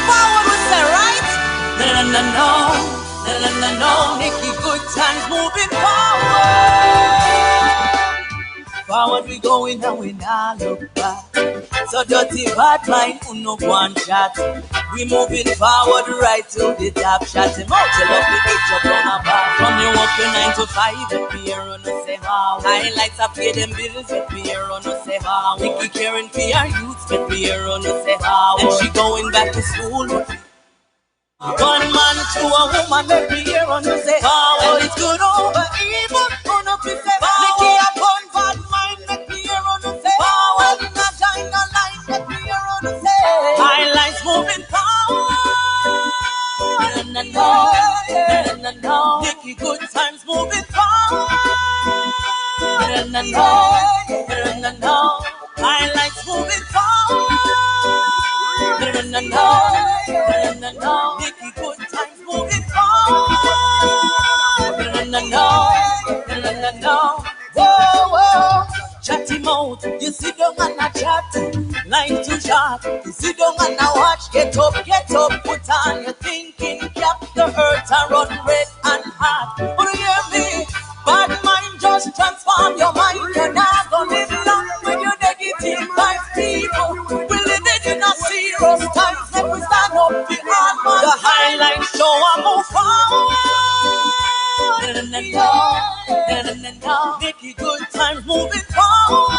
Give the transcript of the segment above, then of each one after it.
forward we say, right? No, Nicky, good times moving forward. Forward we going and we not look back. So dirty bad mind, no one chat. We moving forward right to the top shot. Him out, you love the picture from a bar. From you work your 9 to 5, let me hear on no say how. Highlights I pay them bills, let me hear on no say how. Nicky caring for your youths, let me hear on no say how. And she going back to school. One man to a woman, let me hear on no say how. And it's good over evil, on up with say how. Nicky upon bad mind, let me hear on no say how. And not join the line, let me hear on no say how. Highlights moving forward. No. Nicky, good times moving forward. No. Highlights moving forward. No. Nicky, good times moving forward. No. Whoa. Chat him out, you sit down and a chat. Line too sharp, you sit down and a watch. Get up, put on your thinking cap. The earth a run red and hot. Oh, you hear me? Bad mind just transform your mind. You're not gonna live long when you're negative vibes, people. We're living in a serious times. Let me stand up the hard man. The highlight show I move forward. Nicky, good times moving forward.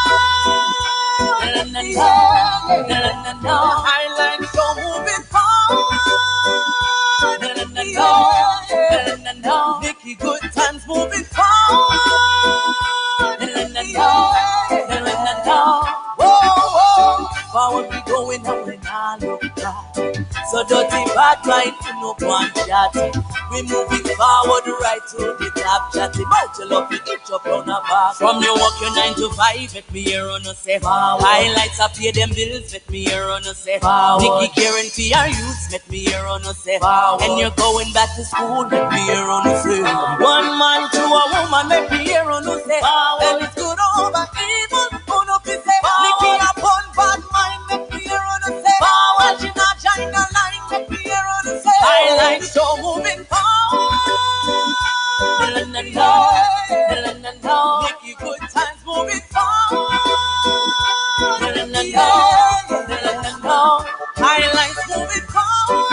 Highlight show moving forward. Nicky, good times moving forward. Whoa. Forward we going and we not look back. So dirty bad mind, no one chat. We moving forward right to the top chat. About to love it, each up on a bar. From your work your 9 to 5, let me hear on no say how. Highlights I pay them bills, let me hear on no say how. Nicky caring for your youths, let me hear on no say how. And you're going back to school, let me hear on no say how. One man to a woman, let me hear on no say how. And it's good over evil, on up is say how. Nicky upon bad mind, let me hear on no say how. And she not join the line, let me hear on no say how. Highlights so moving forward. Nicky, good times moving forward. Highlights moving forward.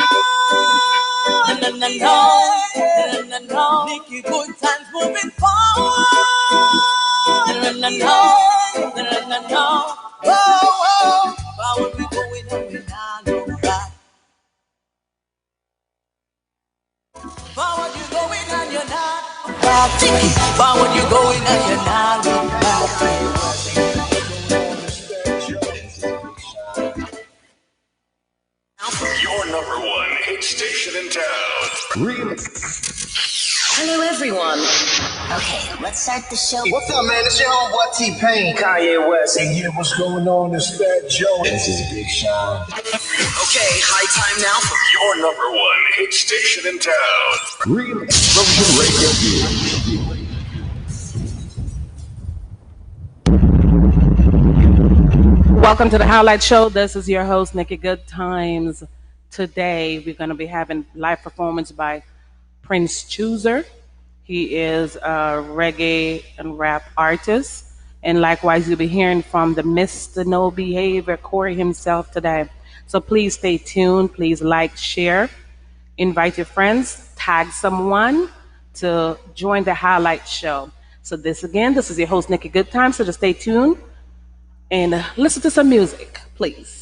Nicky, good times moving forward. Whoa. Forward we going and we not look back. Forward you going and you're not back. Forward you going and you're not look back. Your number one hit station in town. Really? Hello, everyone. Okay, let's start the show. What's up, man? It's your homeboy T-Pain, Kanye West. And yeah, what's going on? It's Fat Joe. This is Big Sean. Okay, high time now for your number one hit station in town. Really? Explosion Radio. Welcome to the Highlight Show. This is your host, Nicky Good Times. Today, we're going to be having live performance by Princechooser. He is a reggae and rap artist. And likewise, you'll be hearing from the Mr. No Behavior Corey himself today. So please stay tuned. Please like, share, invite your friends, tag someone to join the Highlight Show. So this is your host, Nicky Good Times. So just stay tuned and listen to some music, please.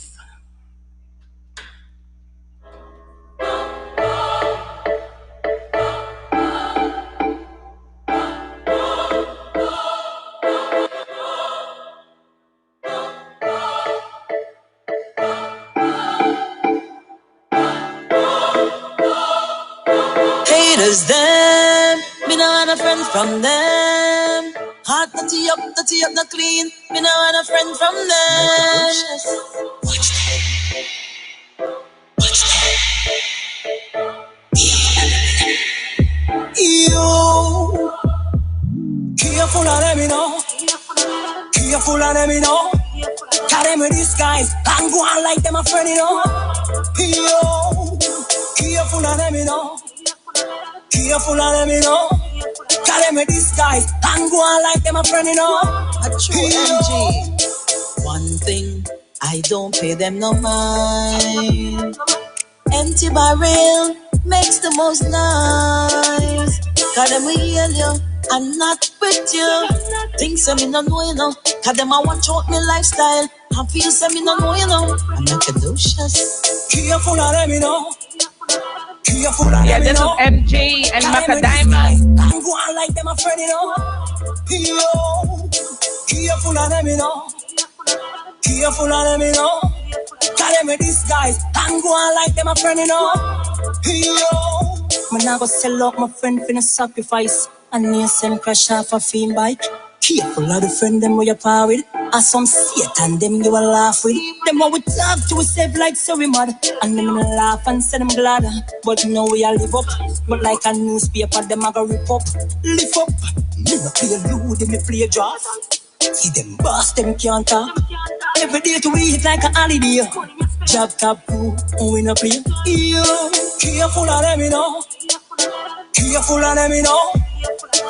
Haters them, me no want a friend from them. Heart dirty up, not clean. Me no want a friend from them. Watch them. You careful of them, you know. Careful of them, you know. Carry me disguise and go on like them a friend, you know. Yo, careful of them, you know. Careful of them, you know. Tell them with this guy and go on like them a friend, you know. A true MG. One thing, I don't pay them no mind. Empty barrel makes the most noise. Cause them will heal you and not with you. Things that me no know, you know. Cause them a watch out me lifestyle. And feel some me no know, you know. I'm not caduceus. Careful of them, you know. Careful of them, Yeah, you this is know. MG and Cause them with this Macadamia. guy and go on like them a friend, you know. Yo, careful of them, you know. Careful of them, you know. Tell them with these guys and go on like them a friend, you know. Yo, man, I go sell out my friend for the sacrifice. And me send crash off a fiend bike. Careful of the friend them where you par with. And some Satan them you a laugh with. Them what we talk to yourself like so we mad. And them laugh and say them glad. But now we a live up. But like a newspaper them a go rip up. Lift up. Me no play loot, me play draft. See them boss, them can't talk. Every day to eat like a holiday. Job top crew, we no play. Yo, careful of them, you know. Careful of them, you know.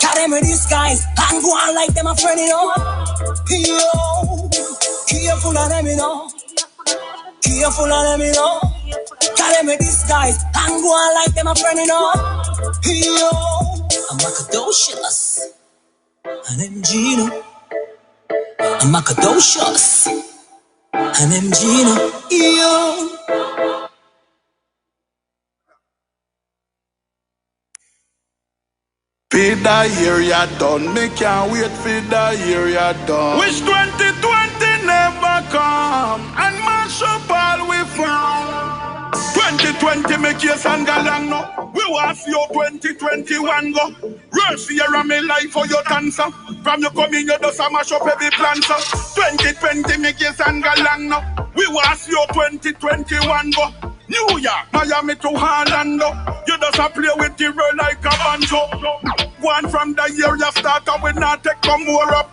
Tell them with these guys and go on like them a friend, you know. Yo, careful of them, you know. Careful of them, you know. Tell them with these guys and go on like them a friend, you know. Yo, I'm Macadocious. And MG, no. I'm Macadocious. And MG, no. Yo. Feed the year you done, me can't wait for the year you done. Wish 2020 never come and mash up all we found. 2020 make your son go long no. We want see your 2021 go. Rush year of me life for your cancer. From you coming you just a mash up every plan so. 2020 make your son go long no. We want see your 2021 go. New York, Miami to Orlando. You just a play with the world like a banjo. One from the year you start and we not take no more up.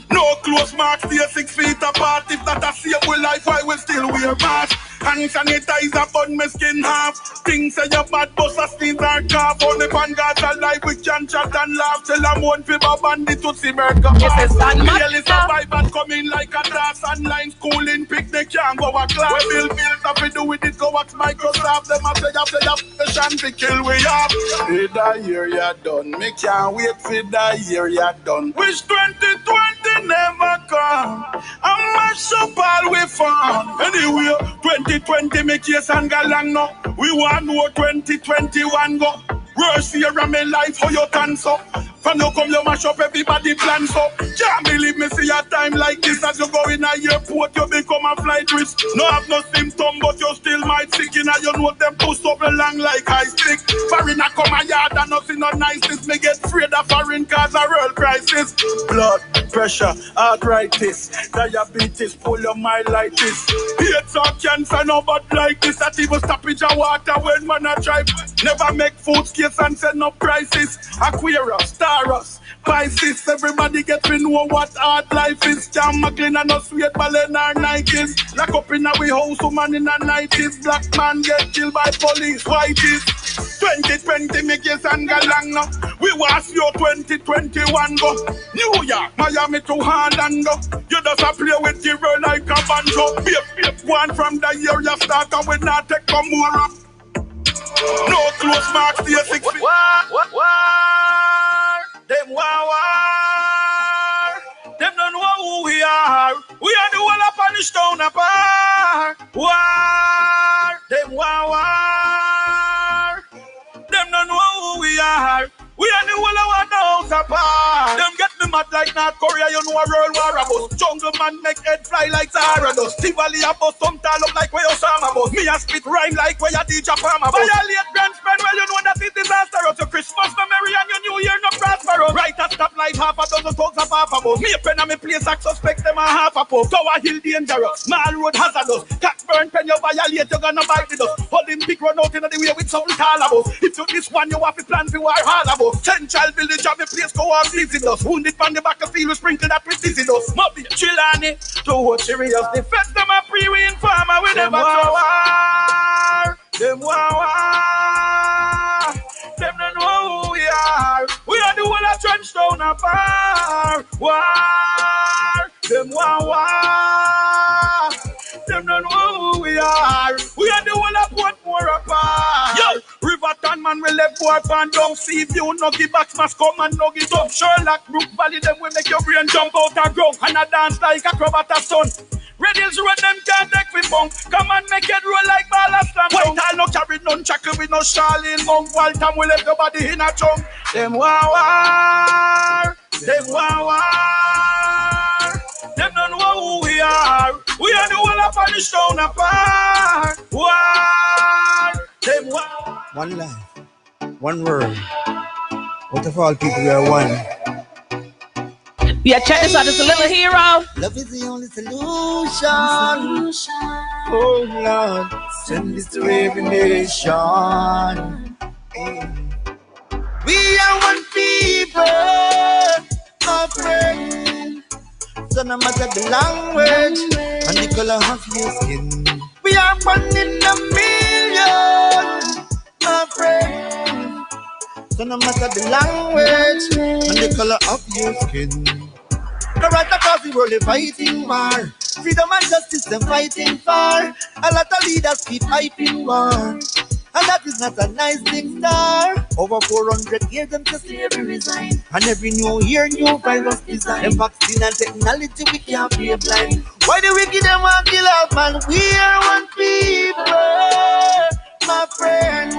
No close marks, stay 6 feet apart. If that a save with life, why we still wear masks? Hand sanitizer burn my skin half. Things say your bad boss a sneeze or cough. Only pan God's alive we can chat and laugh. Till I'm one fever bandit to see burger. Really survive and come in like a class. Online schooling picnic can't go a class. We build bills up we do with it go watch Microsoft. Them a play up the shanty kill we up. For the year you done, me can't wait for the year you done. Wish 2020 never come. I'm mash up all we found. Anyway, 2020 make case and go long no. We want no 2021 go. Worst year of my life how you turn so. From you come you mash up everybody plan so. Can't believe me see a time like this. As you go in a airport you become a flight risk. No have no symptom but you still might sick. In a you know them push up along like I stick. Foreign a come a yard and nothing no niceness. Me get afraid of foreign cause a world crisis. Blood pressure, arthritis, diabetes, poliomyelitis. AIDS or cancer, no bad like this. That even stoppage of water when man a drive. Never make food scarce and send up prices. Aquarius, Taurus, Pisces. Everybody get to know what hard life is. Jam McLean and no sweet ballet or Nikes. Lock up in a we house, woman in a 90s. Black man get killed by police, whiteys. 2020 make your son go long now. We was your 2021 go. New York, Miami to Orlando. You just a play with the world like a banjo. Babe, one from the year you start and we not take no more up. No close marks, stay 6 feet. War. Them war. Them don't know who we are. We are the whole of punish down apart. War. Them war. Them don't know who we are. We are the whole of our house apart. Them get me mad like North Korea, you know a world war about. Jungle man make head fly like Sahara dust. Tivoli about some tall up like where Osama about. Me a spit rhyme like where you DJ Farmer about. Violate grand spend well you know that it's disastrous. Your Christmas no merry and your New Year no prosperous. Right at stop life half a dozen thugs of half a bus. Me a pen and me place I suspect them a half a pub. Tower Hill dangerous, Mall Road hazardous. Cockburn pen you violate you gonna bite the dust. Olympic run out in the way with something tall about. If you this one you have to plan for war hall about. Central village of the place go on season us. Wounded from the back of field we sprinkled that precision us. Moby, Chilani, to what serious defense them a pre-win farmer we never war. War, them war. Them don't know who we are. We are the one that put more apart. Yo, Riverton man we left boy and don't see if you no give back must come and no give up. Sherlock Brook Valley them will make your brain jump out the ground and a dance like a crowd at sun. Red Hills Road them can't take we bunk. Come and make it roll like ball of slam. White Hall no carry none chuckle with no Charlene Monk. Waltham we left nobody in a chunk. Them war. Them war. Them don't know who we are. We are the one up on the stone apart. War. Them war. One life, one world. What if all people we are one? Yeah, check this out. It's a little hero. Love is the only solution. Oh Lord, send this to every nation. We are one people, my friend. So no matter the language and the color of your skin, we are one in a million, my friend. So no matter the language and the color of your skin, right across the world, they're fighting war. Freedom and justice, them fighting for. A lot of leaders keep hyping war. And that is not a nice thing, star. Over 400 years, them to slavery resign. And every new year, new virus design. Them vaccine and technology, we can't be blind. Why the wicked them want kill us, man? We are one people, my friend.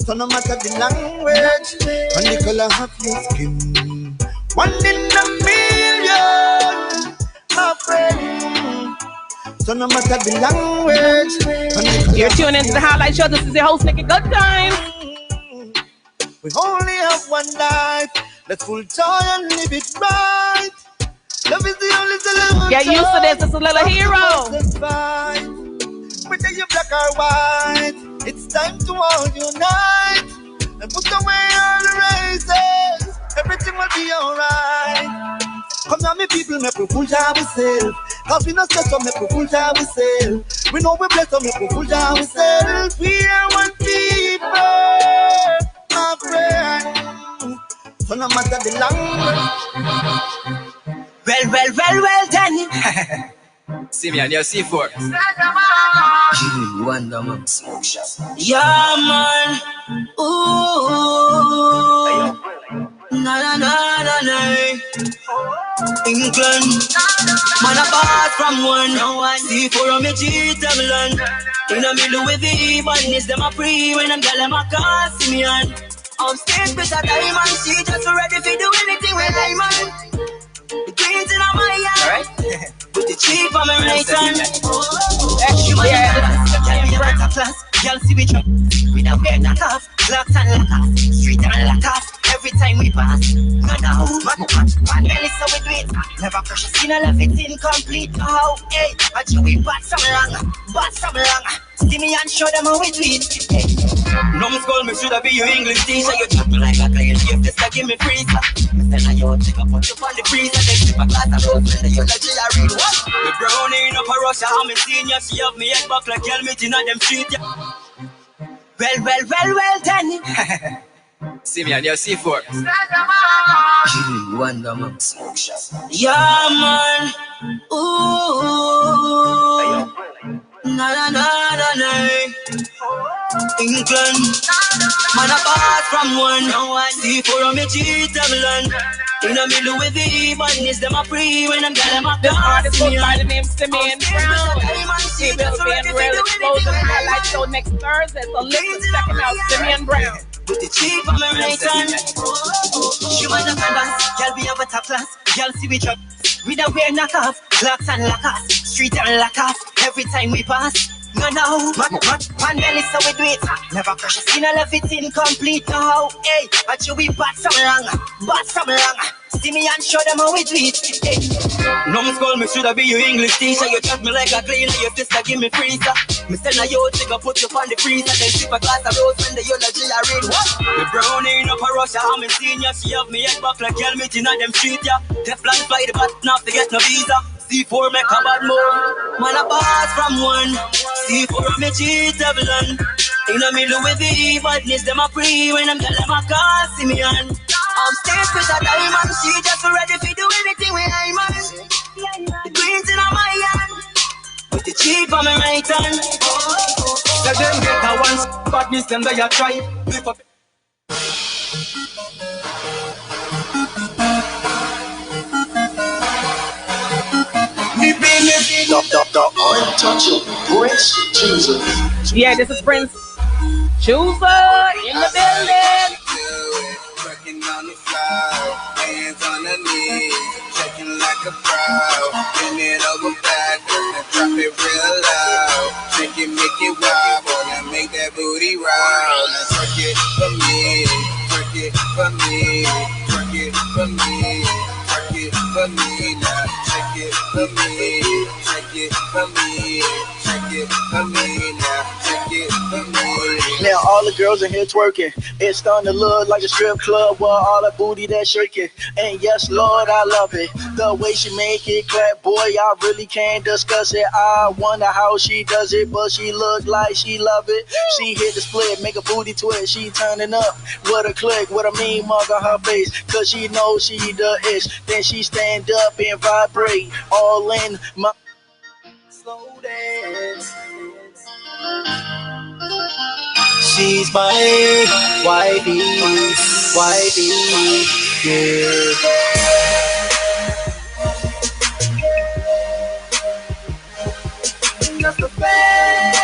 So no matter the language and the color of your skin, one in a million, my friend. So no matter the language. You're tuning into the Highlight Show. This is your host, Nicky Good Time. We only have one life. Let's full joy and live it right. Love is the only solution. Get used to this. It's a little hero. Whether you're black or white, it's time to all unite and put away all the races. Everything will be alright. Come now, me people, make we full job ourselves. Cause we not stress, so make we full job ourselves. We know we blessed, so make we full job ourselves. We are one people, my friend. So no matter the language. Well done. See me on your C4. Wonder man, smoke shot. Yeah, man. Ooh. Na. England. Man apart from one. C4 on me cheat them land. In the middle with the badness, them a free when them gal them a call see me on. Upstairs with a diamond, she just ready to do anything with diamond. The green's in my eye. Alright. Put the cheap on my right hand. Y'all see me drop. We don't wear knock off. Locks and lock off. Street and lock off. Every time we pass. No, man, really so we do it. Never crush a skin, I left it incomplete. Oh, hey, but you we bat some wrong. See me and show them how we do it. Hey. Numbskull, me should have be your English teacher. You chat me like a client. If this guy give me freezer. Me tell you, take a put you on the freezer. Then keep a glass of rose. Then you let you read what? The brownie in up a Russia. I'm a senior. She have me head back like helmet in them street. Well done. See me on your C4. Wonder man, smoke shot. Yeah, man. Ooh. Na. England. Man apart from one. C4 on me cheat them land. In the middle with the badness, them a free when them gal them a This artist goes by the name Simeon Brown. He will be in Real Explosion Highlight Show next Thursday. So listen, check him out, Simeon Brown. With the cheap on my right hand. She want a canvas, y'all be of a top class. Y'all see we drop. We don't wear knock off, locks and lock off. Street and lock off, every time we pass. No, man belly so we do it. Never crush a skin, I left it incomplete. Oh, hey, but you we bat some wrong. See me and show them how we do it. Hey. Numbskull, me shoulda be your English teacher. You treat me like a cleaner, your sister give me freezer. Me send a yo take a put you on the freezer. Then sip a glass of rose when the eulogy I read what? The brownie in up a Russia, I'm a senior. She have me head back like helmet in them street, yeah. Teflon fly the bat, not to get no visa. C4 make a bad move. Man apart from one. C4 me cheat Teflon. In the middle with the badness, them a free when them gal them a call see me on. I'm staying with a diamond. She just ready to do anything with I man. The greens in my hand, with the cheap on my right hand. Let them get a one badness, them they a try. Lift up. The untouchable Princechooser. Yeah, this is Princechooser in the building. Working on the floor, hands on the knees, shaking like a pro. Bend it over backwards and drop it real low. Shake it, make it wobble, and make that booty roll. Now twerk it for me, twerk it for me, twerk it for me, twerk it for me. Now shake it for me, shake it for me, shake it for me. Now shake it for me. Now all the girls in here twerking. It's starting to look like a strip club with all the booty that's shaking. And yes, Lord, I love it. The way she make it clap, boy, I really can't discuss it. I wonder how she does it, but she look like she love it. She hit the split, make a booty twist. She turning up with a click, with a mean mug on her face. Cause she knows she the ish. Then she stand up and vibrate all in my slow dance. She's my wifey, yeah. Just a fan.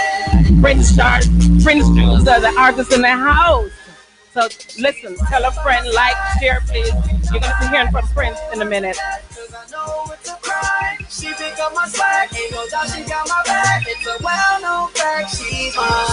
Princechooser, the artist in the house. So listen, tell a friend, like, share, please. You're gonna be hearing from Prince in a minute. She pick up my swag, ain't no doubt she got my back. It's a well-known fact, she's mine.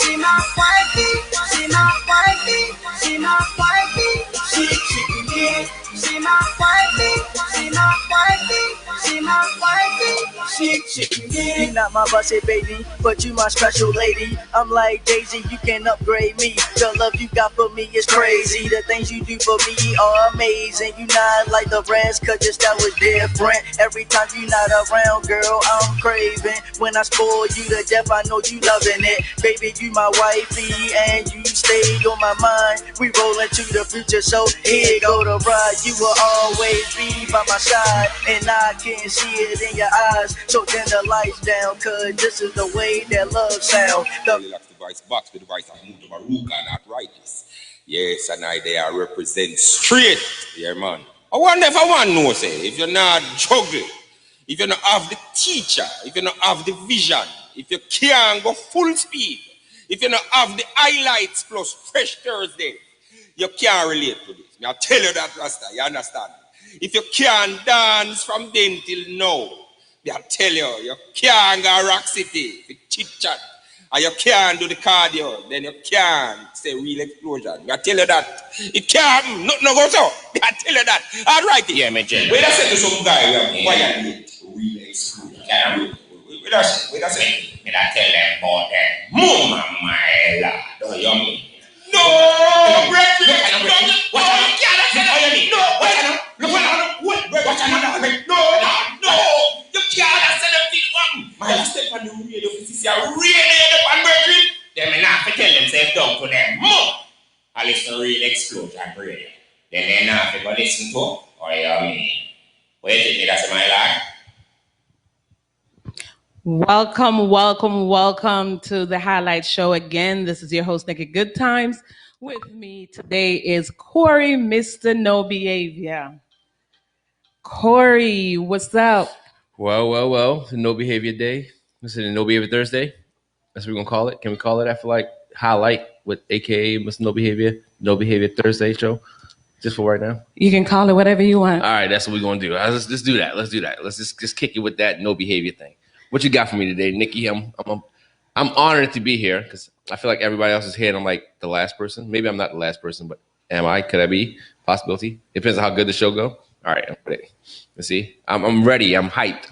She my wifey, she my wifey, she my wifey. She can get it. She my wifey, she my wifey, she my wifey. She can get it. You not my busted baby, but you my special lady. I'm like Daisy, you can upgrade me. The love you got for me is crazy. The things you do for me are amazing. You not like the rest, cause your style was different. Every time you not around, girl, I'm craving. When I spoil you to death, I know you loving it. Baby, you my wifey, and you stay on my mind. We roll into the future, so here go the ride. You will always be by my side, and I can see it in your eyes. So turn the lights down, cause this is the way that love sound. Relax the vice box with the vice of Mutu Maruka and arthritis. Yes, and I there represent straight. Yeah, man. I wonder if I want to know, say, if you're not juggle, if you don't have the teacher, if you don't have the vision, if you can't go full speed, if you don't have the highlights plus fresh Thursday, you can't relate to this. I'll tell you that, Rasta, you understand? If you can't dance from then till now, I'll tell you can't go Rock City with chit-chat. And you can't do the cardio, then you can't say real explosion. I tell you that. It can't, no go so. I tell you that. All right. Yeah, man, Jen. Wait a second, some guy, why are you real explosion? Wait a second. Me I tell them about that. Mama, my lord. Don't you mean? No, Brett. What no. You can't say them things one. My step on the radio, this is a really on Berkeley. Then me not to tell themselves down to them. I listen to real explosion radio. Then they not to go listen to, or you mean? Wait, that's my life. Welcome to the Highlight Show again. This is your host, Nikki Good Times. With me today is Corey, Mr. No Behavior. Corey, what's up? Well. No Behavior Day. This is No Behavior Thursday. That's what we're going to call it. Can we call it after like Highlight with AKA Mr. No Behavior Thursday show? Just for right now? You can call it whatever you want. All right, that's what we're going to do. Let's do that. Let's just kick it with that No Behavior thing. What you got for me today, Nikki? I'm honored to be here because I feel like everybody else is here and I'm like the last person. Maybe I'm not the last person, but am I? Could I be? Possibility. Depends on how good the show go. All right, I'm ready. Let's see. I'm ready. I'm hyped.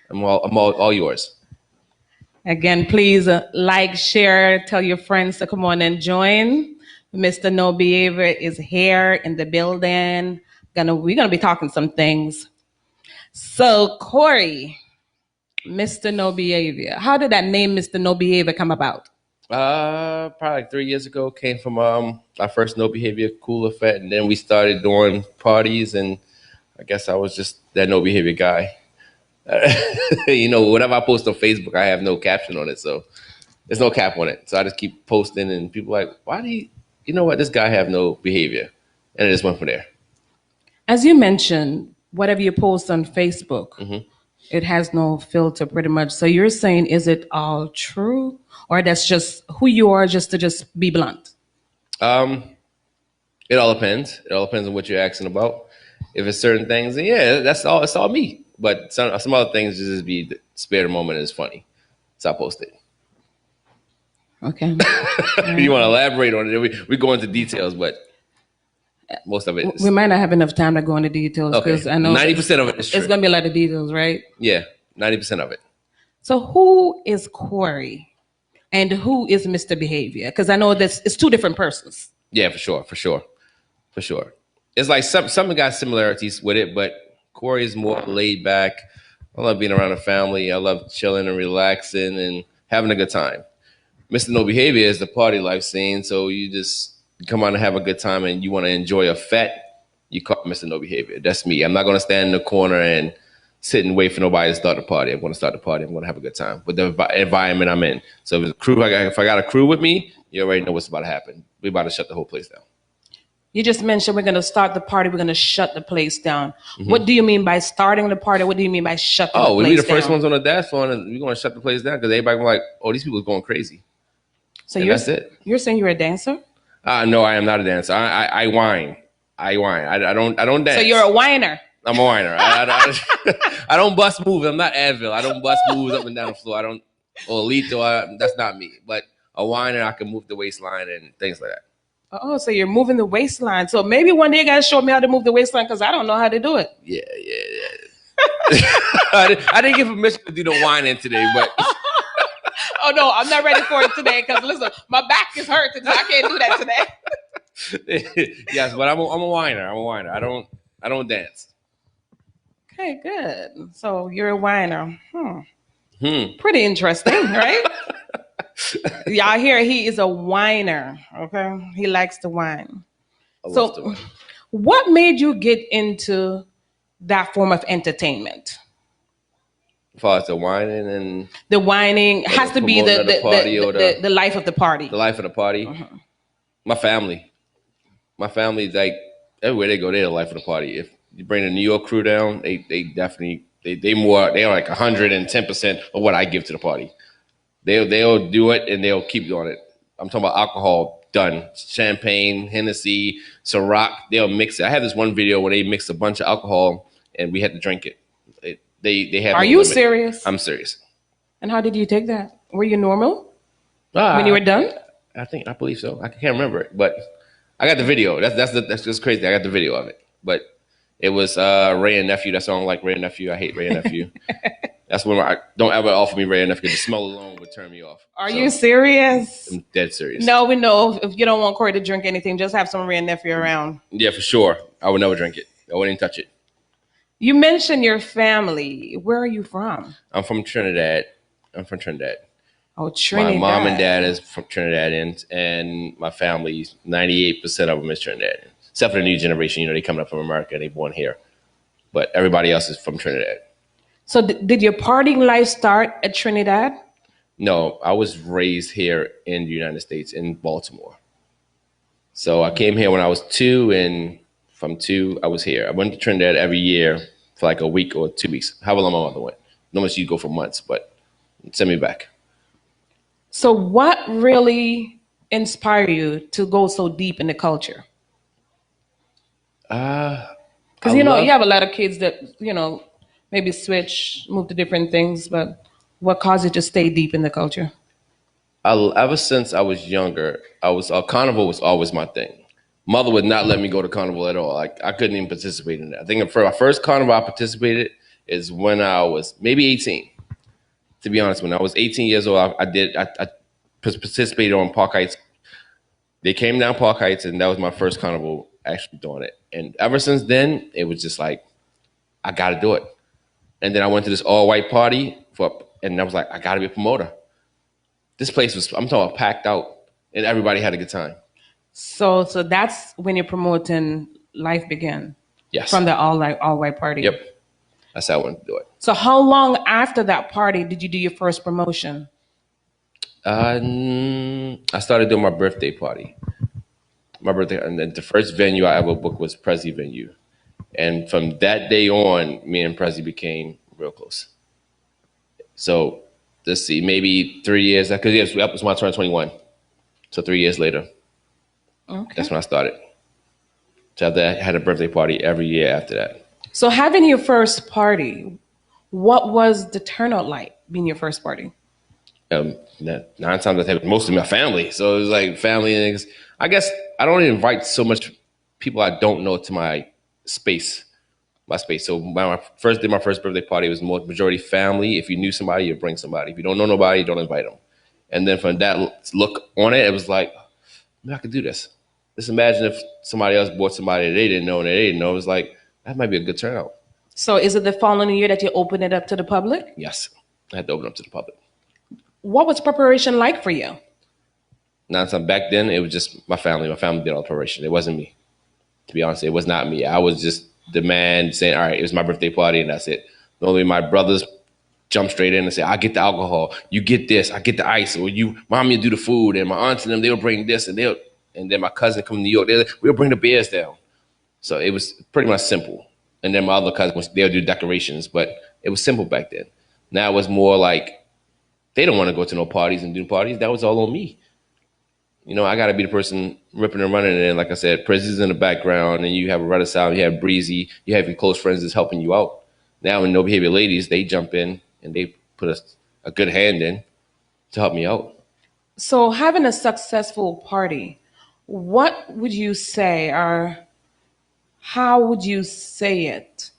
I'm all yours. Again, please like, share, tell your friends to come on and join. Mr. No Behavior is here in the building. We're gonna be talking some things. So, Corey, Mr. No Behavior. How did that name Mr. No Behavior come about? Probably like 3 years ago. Came from our first no behavior cool effect, and then we started doing parties, and I guess I was just that no behavior guy. Whatever I post on Facebook, I have no caption on it, so there's no cap on it. So I just keep posting, and people are like, why do you know what, this guy have no behavior, and it just went from there. As you mentioned, whatever you post on Facebook, Mm-hmm. it has no filter pretty much. So you're saying, is it all true? Or that's just who you are, just to just be blunt? Um, it all depends. It all depends on what you're asking about. If it's certain things, then yeah, that's all. It's all me. But some other things just be spare the moment and it's funny, so I post it. Okay. You want to elaborate on it? We go into details, but most of it is. We might not have enough time to go into details because I know 90% of it is true. It's going to be a lot of details, right? Yeah, 90% of it. So who is Corey and who is Mr. Behavior? Because I know that it's two different persons. Yeah, for sure. It's like some got similarities with it, but Corey is more laid back. I love being around the family. I love chilling and relaxing and having a good time. Mr. No Behavior is the party life scene, so you just come on and have a good time and you want to enjoy a fete, you call Mr. No Behavior. That's me. I'm not going to stand in the corner and sit and wait for nobody to start the party. I'm going to start the party. I'm going to have a good time with the environment I'm in. So if I got a crew with me, you already know what's about to happen. We're about to shut the whole place down. You just mentioned we're going to start the party. We're going to shut the place down. Mm-hmm. What do you mean by starting the party? What do you mean by shutting the place down? Oh, we'll be the first ones on the dance floor, and we're going to shut the place down because everybody going like, oh, these people are going crazy. So that's it. You're saying you're a dancer? No, I am not a dancer. I whine. I don't dance. So you're a whiner. I'm a whiner. I don't bust moves. I'm not Advil. I don't bust moves up and down the floor. Or Lito. That's not me. But a whiner, I can move the waistline and things like that. Oh, so you're moving the waistline. So maybe one day you guys show me how to move the waistline because I don't know how to do it. Yeah. I didn't get permission to do the whining today, but. Oh no, I'm not ready for it today because listen, my back is hurt today. I can't do that today. Yes, but I'm a whiner. I don't dance. Okay, good. So you're a whiner. Pretty interesting, right? Y'all hear he is a whiner. Okay, he likes to whine. So, what made you get into that form of entertainment? As far as the whining and the whining has to be the life of the party. The life of the party. Mm-hmm. My family, like everywhere they go, they're the life of the party. If you bring the New York crew down, they definitely they're like 110% of what I give to the party. They'll do it and they'll keep doing it. I'm talking about alcohol. Done. Champagne, Hennessy, Ciroc. They'll mix it. I had this one video where they mixed a bunch of alcohol and we had to drink it. They have. Are you serious? I'm serious. And how did you take that? Were you normal when you were done? I believe so. I can't remember it, but I got the video. That's just crazy. I got the video of it, but it was Ray and Nephew. That song, like Ray and Nephew. I hate Ray and Nephew. That's when I don't ever offer me Ray and Nephew. The smell alone would turn me off. Are you serious? I'm dead serious. No, we know if you don't want Corey to drink anything, just have some Ray and Nephew around. Yeah, for sure. I would never drink it. I wouldn't even touch it. You mentioned your family. Where are you from? I'm from Trinidad. Oh, Trinidad. My mom and dad is from Trinidad, and my family, 98% of them is Trinidad. Except for the new generation, they coming up from America, they born here. But everybody else is from Trinidad. So did your partying life start at Trinidad? No, I was raised here in the United States, in Baltimore. So I came here when I was 2, and from 2, I was here. I went to Trinidad every year for like a week or 2 weeks, however long my mother went. Normally she'd go for months, but send me back. So what really inspired you to go so deep in the culture? Because, you have a lot of kids that, maybe move to different things, but what caused you to stay deep in the culture? Ever since I was younger, carnival was always my thing. Mother would not let me go to carnival at all. I couldn't even participate in that. I think for my first carnival I participated is when I was maybe 18. To be honest, when I was 18 years old, I participated on Park Heights. They came down Park Heights, and that was my first carnival actually doing it. And ever since then, it was just like, I got to do it. And then I went to this all-white party, and I was like, I got to be a promoter. This place was, I'm talking about, packed out, and everybody had a good time. So that's when you're promoting Life Begin. Yes. From the all white party. Yep. That's how I wanted to do it. So how long after that party did you do your first promotion? I started doing my birthday party. My birthday, and then the first venue I ever booked was Prezi venue. And from that day on, me and Prezi became real close. So let's see, maybe 3 years, because it was my turn 21. So 3 years later, that's when I started. So I had a birthday party every year after that. So having your first party, what was the turnout like being your first party? 9 times I had most of my family. So it was like family and things. I guess I don't invite so much people I don't know to my space. So when I first did my first birthday party, it was majority family. If you knew somebody, you bring somebody. If you don't know nobody, you don't invite them. And then from that look on it, it was like, I could do this. Just imagine if somebody else bought somebody they didn't know and they didn't know. It was like, that might be a good turnout. So is it the following year that you opened it up to the public? Yes, I had to open up to the public. What was preparation like for you? Back then, it was just my family. My family did all the preparation. It wasn't me. To be honest, it was not me. I was just the man saying, all right, it was my birthday party and that's it. Normally my brothers jump straight in and say, I get the alcohol, you get this, I get the ice, or mommy will do the food, and my aunts and them, they'll bring this, and then my cousin come to New York, we'll bring the beers down. So it was pretty much simple. And then my other cousins, they'll do decorations, but it was simple back then. Now it was more like, they don't want to go to no parties and do parties. That was all on me. I got to be the person ripping and running. And then, like I said, Prezi's in the background, and you have a Rudder Sound, you have Breezy, you have your close friends that's helping you out. Now, in No Behavior Ladies, they jump in and they put a good hand in to help me out. So, having a successful party, what would you say, or how would you say it,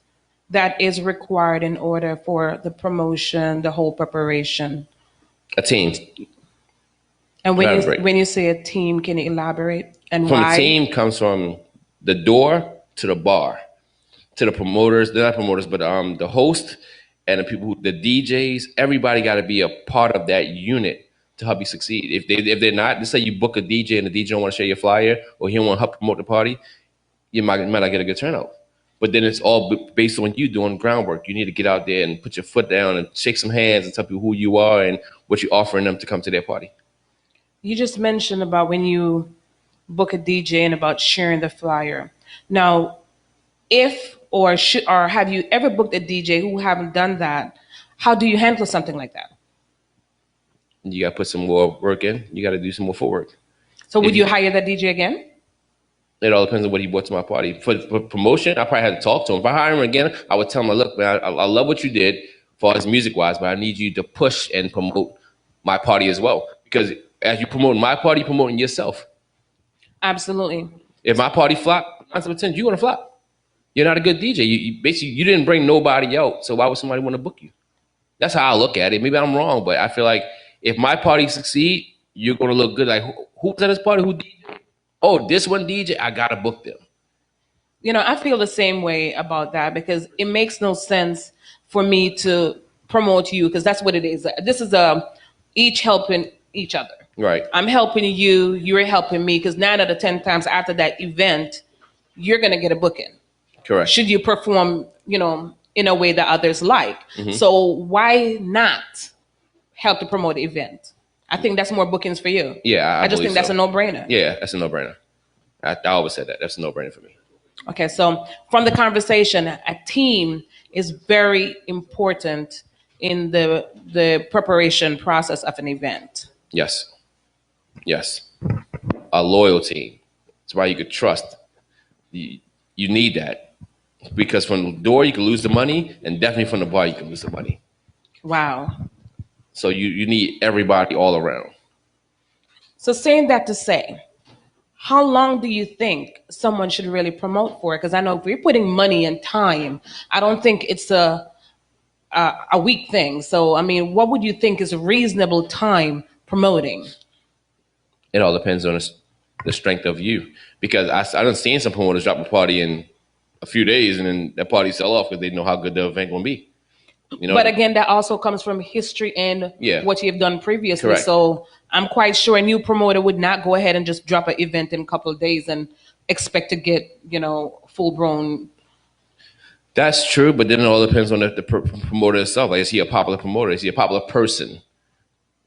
that is required in order for the promotion, the whole preparation? A team. And when you say a team, can you elaborate? And from why? A team comes from the door to the bar, to the promoters. They're not promoters, but the host and the people, the DJs. Everybody got to be a part of that unit to help you succeed. If they're not, let's say you book a DJ and the DJ don't want to share your flyer, or he don't want to help promote the party, you might not get a good turnout. But then it's all based on you doing groundwork. You need to get out there and put your foot down and shake some hands and tell people who you are and what you're offering them to come to their party. You just mentioned about when you book a DJ and about sharing the flyer. Now, if or have you ever booked a DJ who haven't done that? How do you handle something like that? You got to put some more work in. You got to do some more footwork. So would you hire that DJ again? It all depends on what he brought to my party. For promotion, I probably had to talk to him. If I hire him again, I would tell him, look, man, I love what you did for us music-wise, but I need you to push and promote my party as well. Because as you promote my party, you're promoting yourself. Absolutely. If my party flop, 9 times out of 10, you're going to flop. You're not a good DJ. You basically, you didn't bring nobody out, so why would somebody want to book you? That's how I look at it. Maybe I'm wrong, but I feel like if my party succeed, you're going to look good. Like, who's at this party? Who DJ? Oh, this one DJ, I got to book them. I feel the same way about that, because it makes no sense for me to promote you, because that's what it is. This is each helping each other. Right. I'm helping you, you're helping me, because 9 out of 10 times after that event, you're going to get a booking. Correct. Should you perform, in a way that others like. Mm-hmm. So why not help to promote the event? I think that's more bookings for you. Yeah, I just think that's a no-brainer. Yeah, that's a no-brainer. I always said that. That's a no-brainer for me. Okay, so from the conversation, a team is very important in the preparation process of an event. Yes. A loyal team. It's why you could trust. You need that, because from the door you can lose the money, and definitely from the bar you can lose the money. Wow. So you need everybody all around. So saying that to say, how long do you think someone should really promote for? Because I know if we're putting money and time, I don't think it's a weak thing. So, I mean, what would you think is a reasonable time promoting? It all depends on the strength of you. Because I done seen some promoters drop a party in a few days and then that party sell off because they know how good the event going to be. You know, but again, that also comes from history and what you've done previously. Correct. So I'm quite sure a new promoter would not go ahead and just drop an event in a couple of days and expect to get, full blown. That's true, but then it all depends on the promoter itself. Like, is he a popular promoter? Is he a popular person?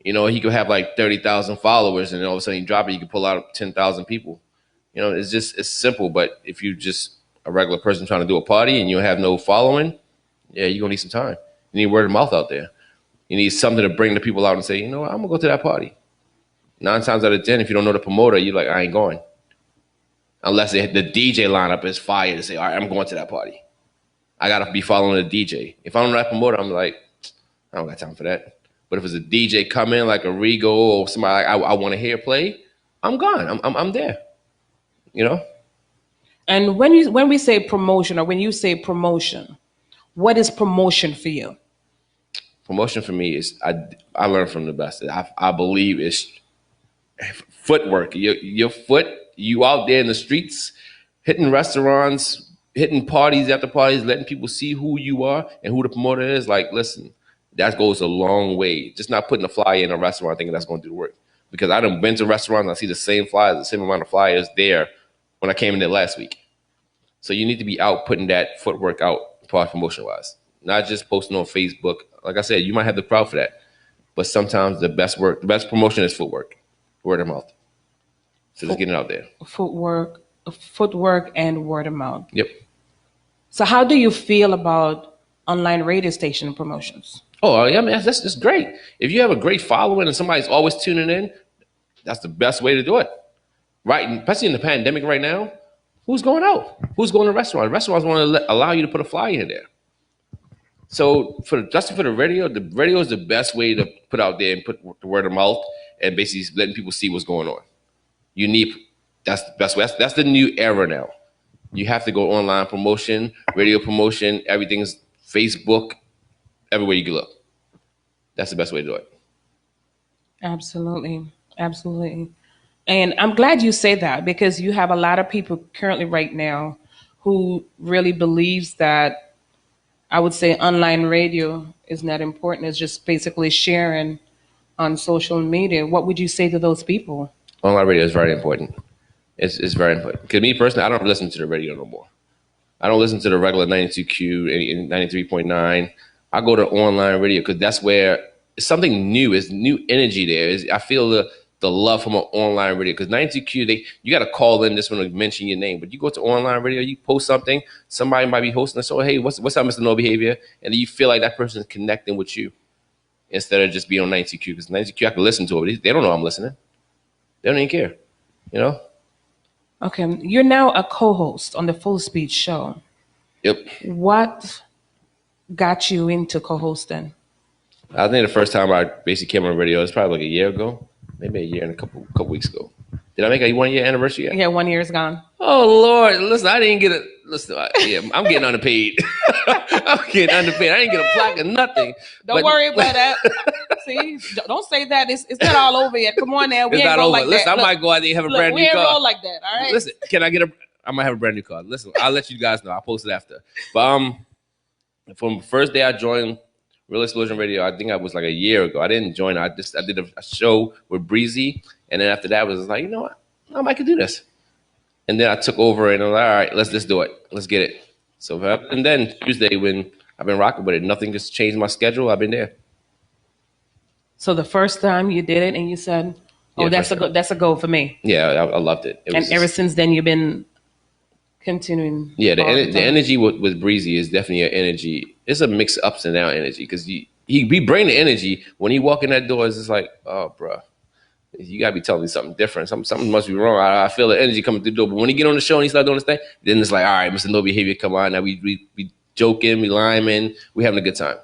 He could have like 30,000 followers, and all of a sudden you drop it, you can pull out 10,000 people. It's simple. But if you just a regular person trying to do a party and you have no following, yeah, you're gonna need some time. You need word of mouth out there. You need something to bring the people out and say, I'm gonna go to that party. 9 times out of 10, if you don't know the promoter, you're like, I ain't going. Unless the DJ lineup is fire to say, all right, I'm going to that party. I gotta be following the DJ. If I don't know that promoter, I'm like, I don't got time for that. But if it's a DJ coming like a Rego or somebody I want to hear play, I'm gone. I'm there. And when we say promotion, or when you say promotion, what is promotion for you? Promotion for me is I learn from the best. I believe it's footwork. Your foot. You out there in the streets, hitting restaurants, hitting parties after parties, letting people see who you are and who the promoter is. Like, listen, that goes a long way. Just not putting a flyer in a restaurant thinking that's going to do the work. Because I done been to restaurants and I see the same flyers, the same amount of flyers there when I came in there last week. So you need to be out putting that footwork out promotion wise, not just posting on Facebook. Like I said, you might have the crowd for that, but sometimes the best promotion is footwork, word of mouth. So just getting it out there. Footwork and word of mouth. Yep. So how do you feel about online radio station promotions? Oh, yeah, man, that's just great. If you have a great following and somebody's always tuning in, that's the best way to do it. Right, especially in the pandemic right now. Who's going out? Who's going to restaurants? Restaurants want to allow you to put a flyer in there. So just for the radio is the best way to put out there and put the word of mouth and basically letting people see what's going on. That's the best way. That's the new era now. You have to go online promotion, radio promotion, everything's Facebook, everywhere you can look. That's the best way to do it. Absolutely. Absolutely. And I'm glad you say that, because you have a lot of people currently right now who really believes that, I would say, online radio is not important. It's just basically sharing on social media. What would you say to those people? Online radio is very important. It's very important. Because me personally, I don't listen to the radio no more. I don't listen to the regular 92Q and 93.9. I go to online radio because that's where it's something new. It's new energy there. I feel the love from an online radio, because 92Q, you got to call in this one to mention your name. But you go to online radio, you post something, somebody might be hosting a show. Hey, what's up, Mr. No Behavior? And then you feel like that person is connecting with you instead of just being on 92Q. Because 92Q, I can listen to it. They don't know I'm listening. They don't even care, Okay, you're now a co-host on the Full Speed Show. Yep. What got you into co-hosting? I think the first time I basically came on the radio was probably like a year ago, maybe a year and a couple weeks ago. Did I make a 1 year anniversary yet? Yeah, 1 year is gone. Oh Lord, listen, I didn't get it. Listen, I'm getting underpaid. I'm getting underpaid. I didn't get a plaque or nothing. Don't worry about that. See, don't say that. It's not all over yet. Come on now, we it's ain't not roll over. like Listen, that. I might go out there and have a brand new car. We ain't roll like that. All right. Listen, can I get I might have a brand new car. Listen, I'll let you guys know. I'll post it after. But from the first day I joined Real Explosion Radio, I think I was like a year ago. I didn't join. I did a show with Breezy, and then after that I was like, you know what? I might could do this. And then I took over and I was like, all right, let's just do it. Let's get it. So and then Tuesday, when I've been rocking with it, nothing has changed my schedule. I've been there. So the first time you did it and you said, oh, yeah, that's a go for me. Yeah, I loved it. Ever since then, you've been continuing. Yeah, the energy with Breezy is definitely an energy. It's a mix of ups and down energy, because he bring the energy. When he walk in that door, it's just like, oh, bro, you gotta be telling me something different. Something must be wrong. I feel the energy coming through the door. But when he get on the show and he start doing this thing, then it's like, all right, Mr. No Behavior, come on. Now we joking, we liming, we having a good time.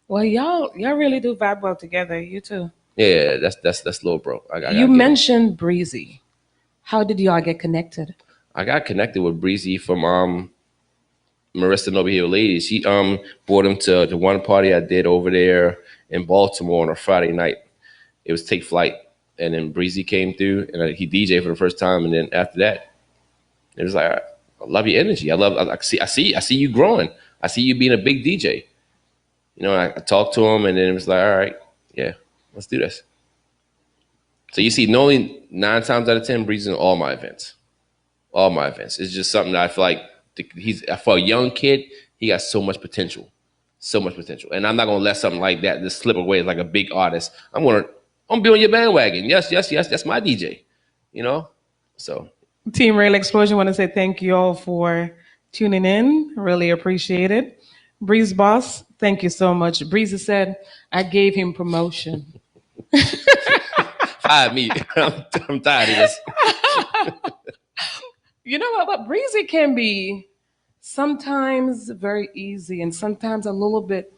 Well, y'all really do vibe well together. You two. Yeah, that's little bro. You mentioned Breezy. How did y'all get connected? I got connected with Breezy from Marissa No Behavior Ladies. She brought him to the one party I did over there in Baltimore on a Friday night. It was Take Flight. And then Breezy came through, and he DJed for the first time. And then after that, it was like, I love your energy. I see you growing. I see you being a big DJ. You know, I talked to him, and then it was like, all right, yeah, let's do this. So you see, normally 9 times out of 10, Breezy's in all my events. All my events. It's just something that I feel like he's for a young kid. He got so much potential, and I'm not gonna let something like that just slip away. Like a big artist, I'm gonna be on your bandwagon. Yes, that's my DJ. You know, so Team Rail Explosion want to say thank you all for tuning in. Really appreciate it. Breeze Boss, thank you so much. Breezy said I gave him promotion. fire me. I'm tired of this. You know what? But Breezy can be sometimes very easy and sometimes a little bit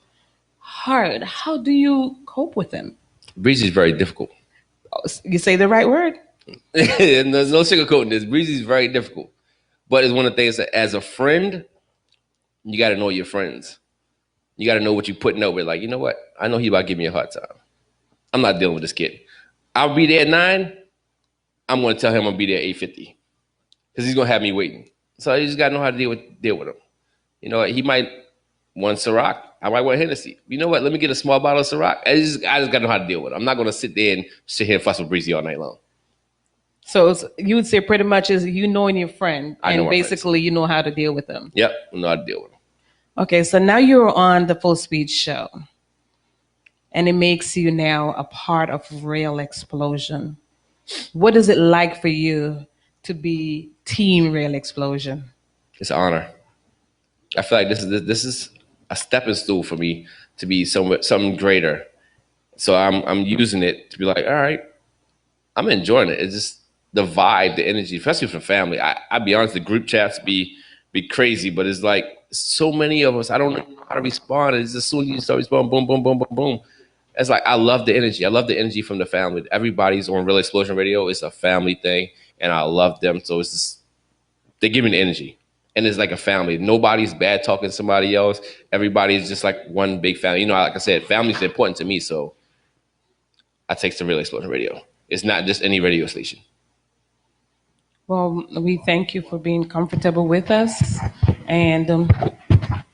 hard. How do you cope with him? Breezy's very difficult. You say the right word. And there's no sugarcoating this. Breezy's very difficult. But it's one of the things that as a friend, you got to know your friends. You got to know what you're putting up with. Like, you know what? I know he about to give me a hard time. I'm not dealing with this kid. I'll be there at 9. I'm going to tell him I'll be there at 8:50 because he's going to have me waiting. So you just got to know how to deal with him. You know, he might want Ciroc. I might want Hennessy. You know what? Let me get a small bottle of Ciroc. I just got to know how to deal with him. I'm not going to sit there and sit here and fuss with Breezy all night long. So you would say pretty much is you knowing your friend and basically friends. You know how to deal with them. Yep, I know how to deal with them. Okay, so now you're on the Full Speed Show, and it makes you now a part of Rail Explosion. What is it like for you to be Team Rail Explosion? It's an honor. I feel like this is a stepping stool for me to be something greater. So I'm using it to be like, all right, I'm enjoying it. It's just the vibe, the energy, especially for family. I'll be honest, the group chats be crazy, but it's like so many of us, I don't know how to respond. It's just soon as you start responding, boom, boom, boom, boom, boom. It's like I love the energy. I love the energy from the family. Everybody's on Real Explosion Radio. It's a family thing, and I love them. So it's just they give me the energy. And it's like a family. Nobody's bad talking to somebody else. Everybody's just like one big family. You know, like I said, family's important to me. So I take to Real Explosion Radio. It's not just any radio station. Well, we thank you for being comfortable with us and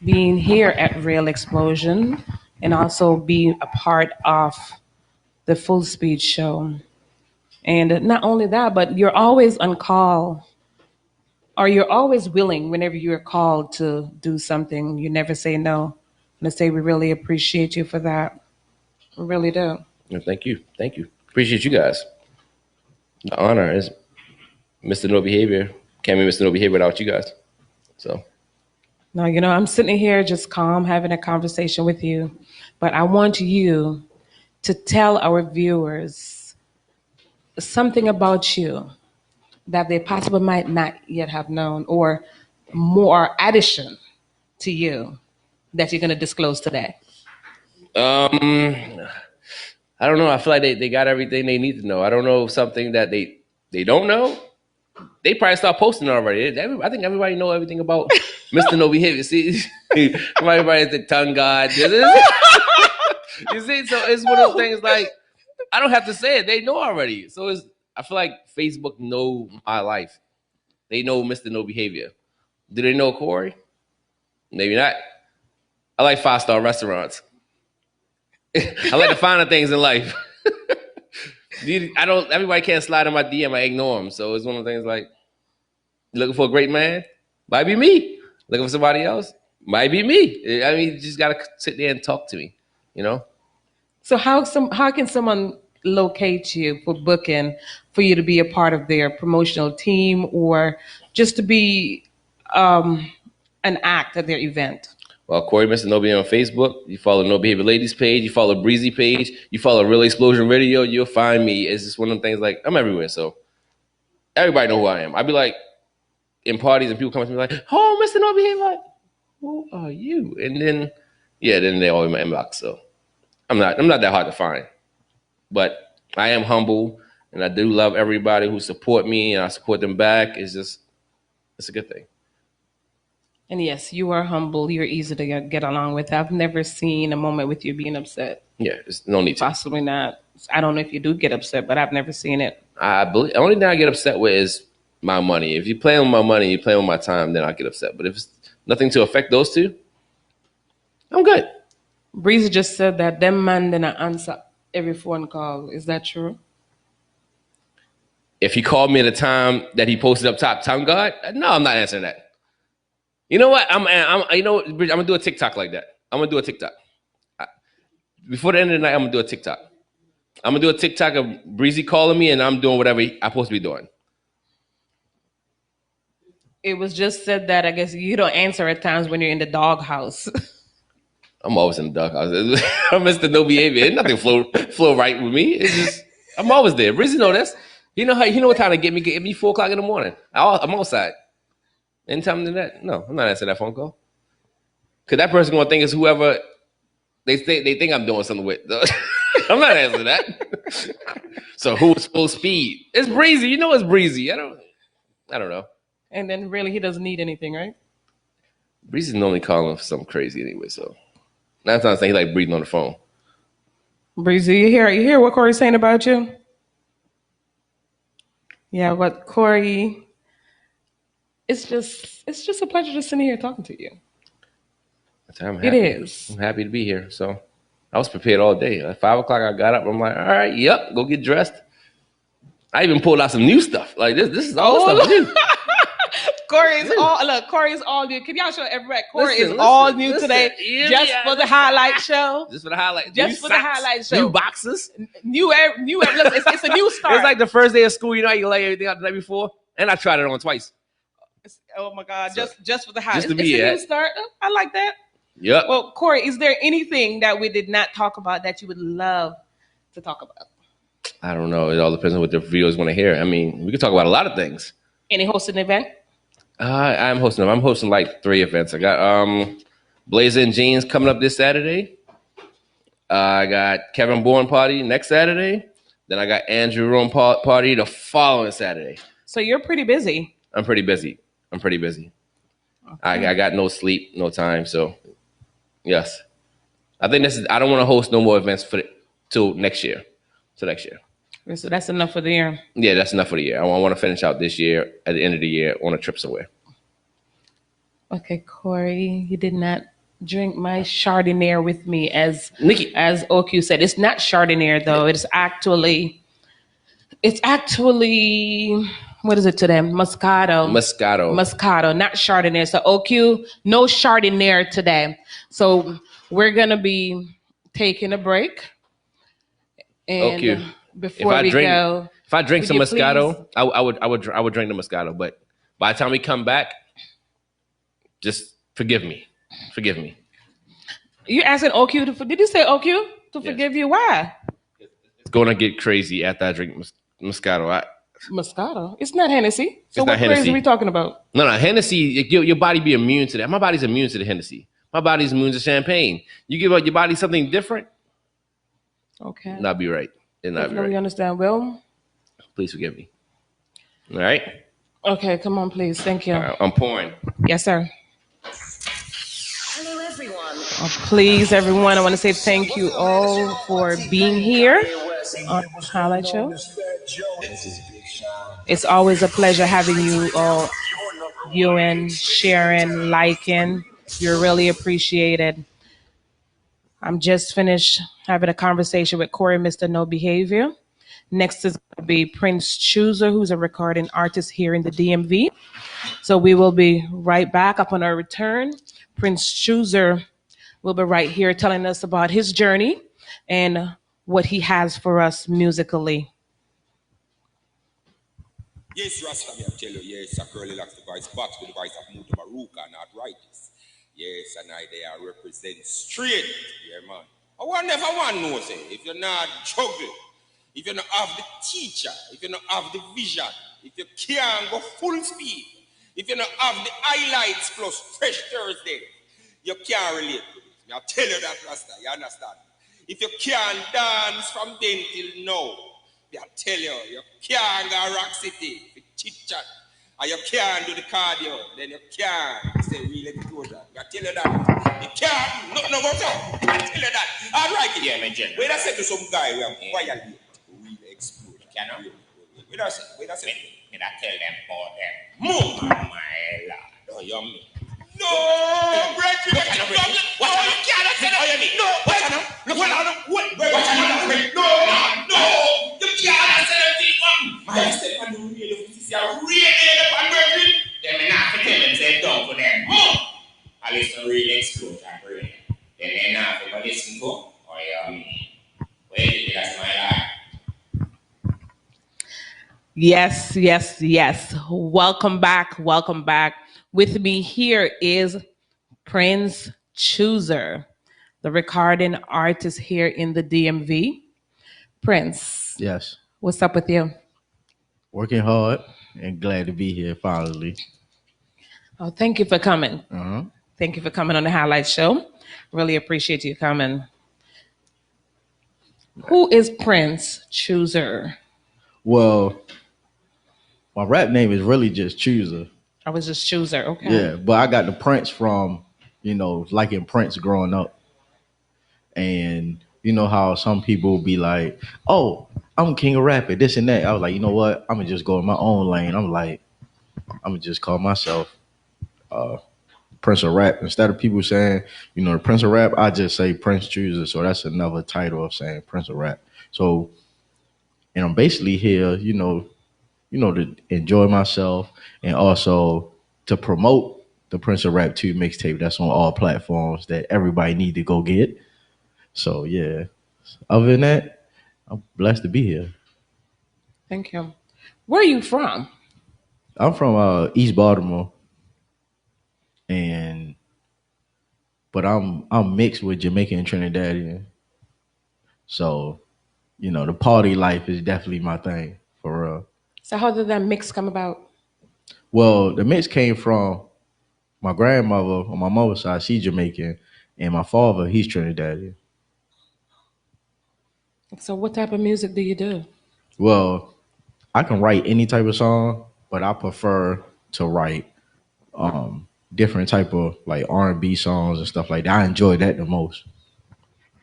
being here at Rail Explosion and also being a part of the Full Speed Show. And not only that, but you're always on call or you're always willing whenever you're called to do something. You never say no. And I say we really appreciate you for that. We really do. Well, thank you. Thank you. Appreciate you guys. The honor is Mr. No Behavior. Can't be Mr. No Behavior without you guys. So. No, you know, I'm sitting here just calm, having a conversation with you. But I want you to tell our viewers something about you that they possibly might not yet have known or more addition to you that you're going to disclose today. I don't know. I feel like they got everything they need to know. I don't know something that they don't know. They probably start posting already. I think everybody know everything about Mr. No Behavior. See, everybody's the tongue god. You see, so it's one of those things like I don't have to say it. They know already. So I feel like Facebook know my life. They know Mr. No Behavior. Do they know Corey? Maybe not. I like 5-star restaurants. I like the finer things in life. Everybody can't slide in my DM. I ignore them. So it's one of the things like, looking for a great man? Might be me. Looking for somebody else? Might be me. I mean, you just got to sit there and talk to me, you know? So how can someone locate you for booking for you to be a part of their promotional team or just to be an act at their event? Well, Corey Mr. No Behavior on Facebook. You follow No Behavior Ladies page. You follow Breezy page. You follow Real Explosion Radio. You'll find me. It's just one of them things like, I'm everywhere. So everybody know who I am. I'd be like in parties and people come to me like, oh, Mr. No Behavior. Like, who are you? And then, then they're all in my inbox. So I'm not that hard to find. But I am humble and I do love everybody who support me and I support them back. It's a good thing. And yes, you are humble. You're easy to get along with. I've never seen a moment with you being upset. Yeah, there's no need to. Possibly not. I don't know if you do get upset, but I've never seen it. I believe the only thing I get upset with is my money. If you play with my money, you play with my time, then I get upset. But if it's nothing to affect those two, I'm good. Breezy just said that them man didn't answer every phone call. Is that true? If he called me at a time that he posted up top, time God, no, I'm not answering that. You know what? I'm gonna do a TikTok like that. I'm gonna do a TikTok. Before the end of the night, I'm gonna do a TikTok. I'm gonna do a TikTok of Breezy calling me and I'm doing whatever I'm supposed to be doing. It was just said that I guess you don't answer at times when you're in the doghouse. I'm always in the doghouse. I'm Mr. No Behavior. Ain't nothing flow right with me. It's just I'm always there. Breezy know this. He know what time to get me 4 o'clock in the morning. I'm outside. Anytime than that, no, I'm not answering that phone call. Cause that person gonna think it's whoever they think I'm doing something with. I'm not answering that. So who's full speed? It's Breezy. You know it's Breezy. I don't know. And then really he doesn't need anything, right? Breezy's normally calling for something crazy anyway, so that's not saying he like breathing on the phone. Breezy, you hear what Corey's saying about you? Yeah, what Corey, it's just a pleasure just sitting here talking to you. I'm happy. It is. I'm happy to be here. So I was prepared all day. At 5 o'clock I got up. I'm like, all right, yep, go get dressed. I even pulled out some new stuff. Like this is all stuff new. Corey's all new. Can y'all show everybody? Corey is all new today. Just for the highlight show. Just for the highlight. Just for the highlight show. New boxes. New. Look, it's a new start. It's like the first day of school. You know how you lay everything out the night before? And I tried it on twice. Oh my God! So, just for the highlight. Just to it's a new start. I like that. Yep. Well, Corey, is there anything that we did not talk about that you would love to talk about? I don't know. It all depends on what the viewers want to hear. I mean, we could talk about a lot of things. Any hosting event? I'm hosting them. I'm hosting like 3 events. I got Blazer and Jeans coming up this Saturday. I got Kevin Bourne party next Saturday. Then I got Andrew Rome party the following Saturday. So you're pretty busy. I'm pretty busy. Okay. I got no sleep, no time. So yes, I think I don't want to host no more events till next year. So that's enough for the year. Yeah, that's enough for the year. I want to finish out this year at the end of the year on a trip somewhere. Okay, Corey, you did not drink my Chardonnay with me, as Nikki, as OQ said. It's not Chardonnay though. It's actually what is it to them? Moscato, not Chardonnay. So OQ, no Chardonnay today. So we're gonna be taking a break. And OQ. Before if I drink some Moscato, I would drink the Moscato. But by the time we come back, just forgive me. You asking OQ did you say OQ to forgive you? Why? It's gonna get crazy after I drink Moscato. Moscato? It's not Hennessy. So what crazy are we talking about? No, Hennessy. Your body be immune to that. My body's immune to the Hennessy. My body's immune to champagne. You give your body something different. Okay. Not be right. It not be right. We understand. Well, please forgive me. All right. Okay, come on, please. Thank you. I'm pouring. Yes, sir. Hello, everyone. Please, everyone, I want to say thank you all for being here on the Highlight Show. It's always a pleasure having you all viewing, sharing, liking. You're really appreciated. I'm just finished having a conversation with Corey, Mr. No Behavior. Next is going to be Princechooser, who's a recording artist here in the DMV. So we will be right back upon our return. Princechooser will be right here telling us about his journey and what he has for us musically. Yes, Rasta, I tell you, yes, a curly locks the voice box with the voice of Muta Maruka and arthritis. Yes, and they are represent straight. Yeah, man. I wonder if I want to know, say, if you're not juggling, if you don't have the teacher, if you don't have the vision, if you can't go full speed, if you don't have the highlights plus Fresh Thursday, you can't relate to this. I'll tell you that, Rasta, you understand? If you can't dance from then till now, I'll tell you can't go Rock City, chit chat. And you can't do the cardio, then you can't say real exposure. I tell you that. You can't, nothing about that. I tell you that. All right, yeah, my general. Wait, I said to some guy, we have quietly real exposure. Can you? Wait, I said. Did I tell them about them? Move, my lord. Oh, you me. No, Bridget. No, you can't say that. No, watch out now. Look what out. What? Watch out now. No, you can't say that. I said, I don't really see a real Bridget. Then me not tell them say don't for them. I listen real explode and real. Then they not for listen to. Oh yeah, well, that's my life. Yes, yes, yes. Welcome back. Welcome back. With me here is Princechooser, the recording artist here in the DMV. Prince, Yes. what's up with you? Working hard and glad to be here finally. Oh, thank you for coming. Uh-huh. Thank you for coming on the Highlight Show. Really appreciate you coming. Who is Princechooser? Well, my rap name is really just Chooser. I was just Chooser, okay. Yeah, but I got the Prince from, liking Prince growing up. And you know how some people be like, oh, I'm king of rap, this and that. I was like, you know what? I'm going to just go in my own lane. I'm going to just call myself Prince of Rap. Instead of people saying, the Prince of Rap, I just say Princechooser. So that's another title of saying Prince of Rap. So, and I'm basically here, to enjoy myself and also to promote the Prince of Rap 2 mixtape that's on all platforms that everybody need to go get. So yeah. Other than that, I'm blessed to be here. Thank you. Where are you from? I'm from East Baltimore. But I'm mixed with Jamaican and Trinidadian. So, the party life is definitely my thing for real. So how did that mix come about? Well, the mix came from my grandmother on my mother's side, she's Jamaican, and my father, he's Trinidadian. So what type of music do you do? Well, I can write any type of song, but I prefer to write different type of like R&B songs and stuff like that. I enjoy that the most.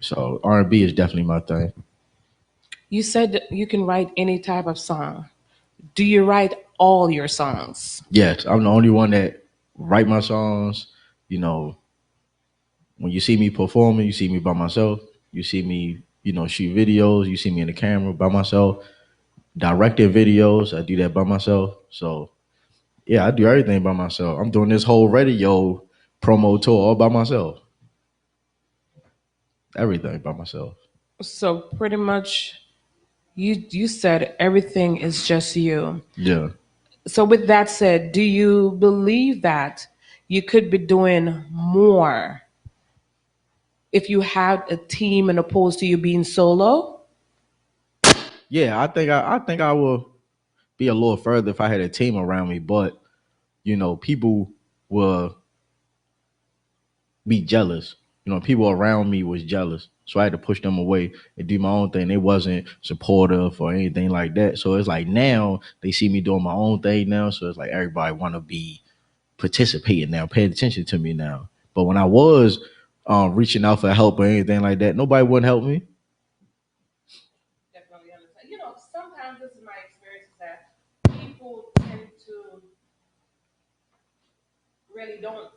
So R&B is definitely my thing. You said that you can write any type of song. Do you write all your songs? Yes, I'm the only one that write my songs. When you see me performing, you see me by myself. You see me, shoot videos. You see me in the camera by myself. Directing videos, I do that by myself. So yeah, I do everything by myself. I'm doing this whole radio promo tour all by myself. Everything by myself. So pretty much you said everything is just you. Yeah. So with that said, do you believe that you could be doing more if you had a team and opposed to you being solo? Yeah, I think I will be a little further if I had a team around me, but people will be jealous. People around me was jealous. So I had to push them away and do my own thing. They wasn't supportive or anything like that. So it's like now they see me doing my own thing now. So it's like everybody want to be participating now, paying attention to me now. But when I was reaching out for help or anything like that, nobody wouldn't help me. Definitely understand. Sometimes this is my experience that people tend to really don't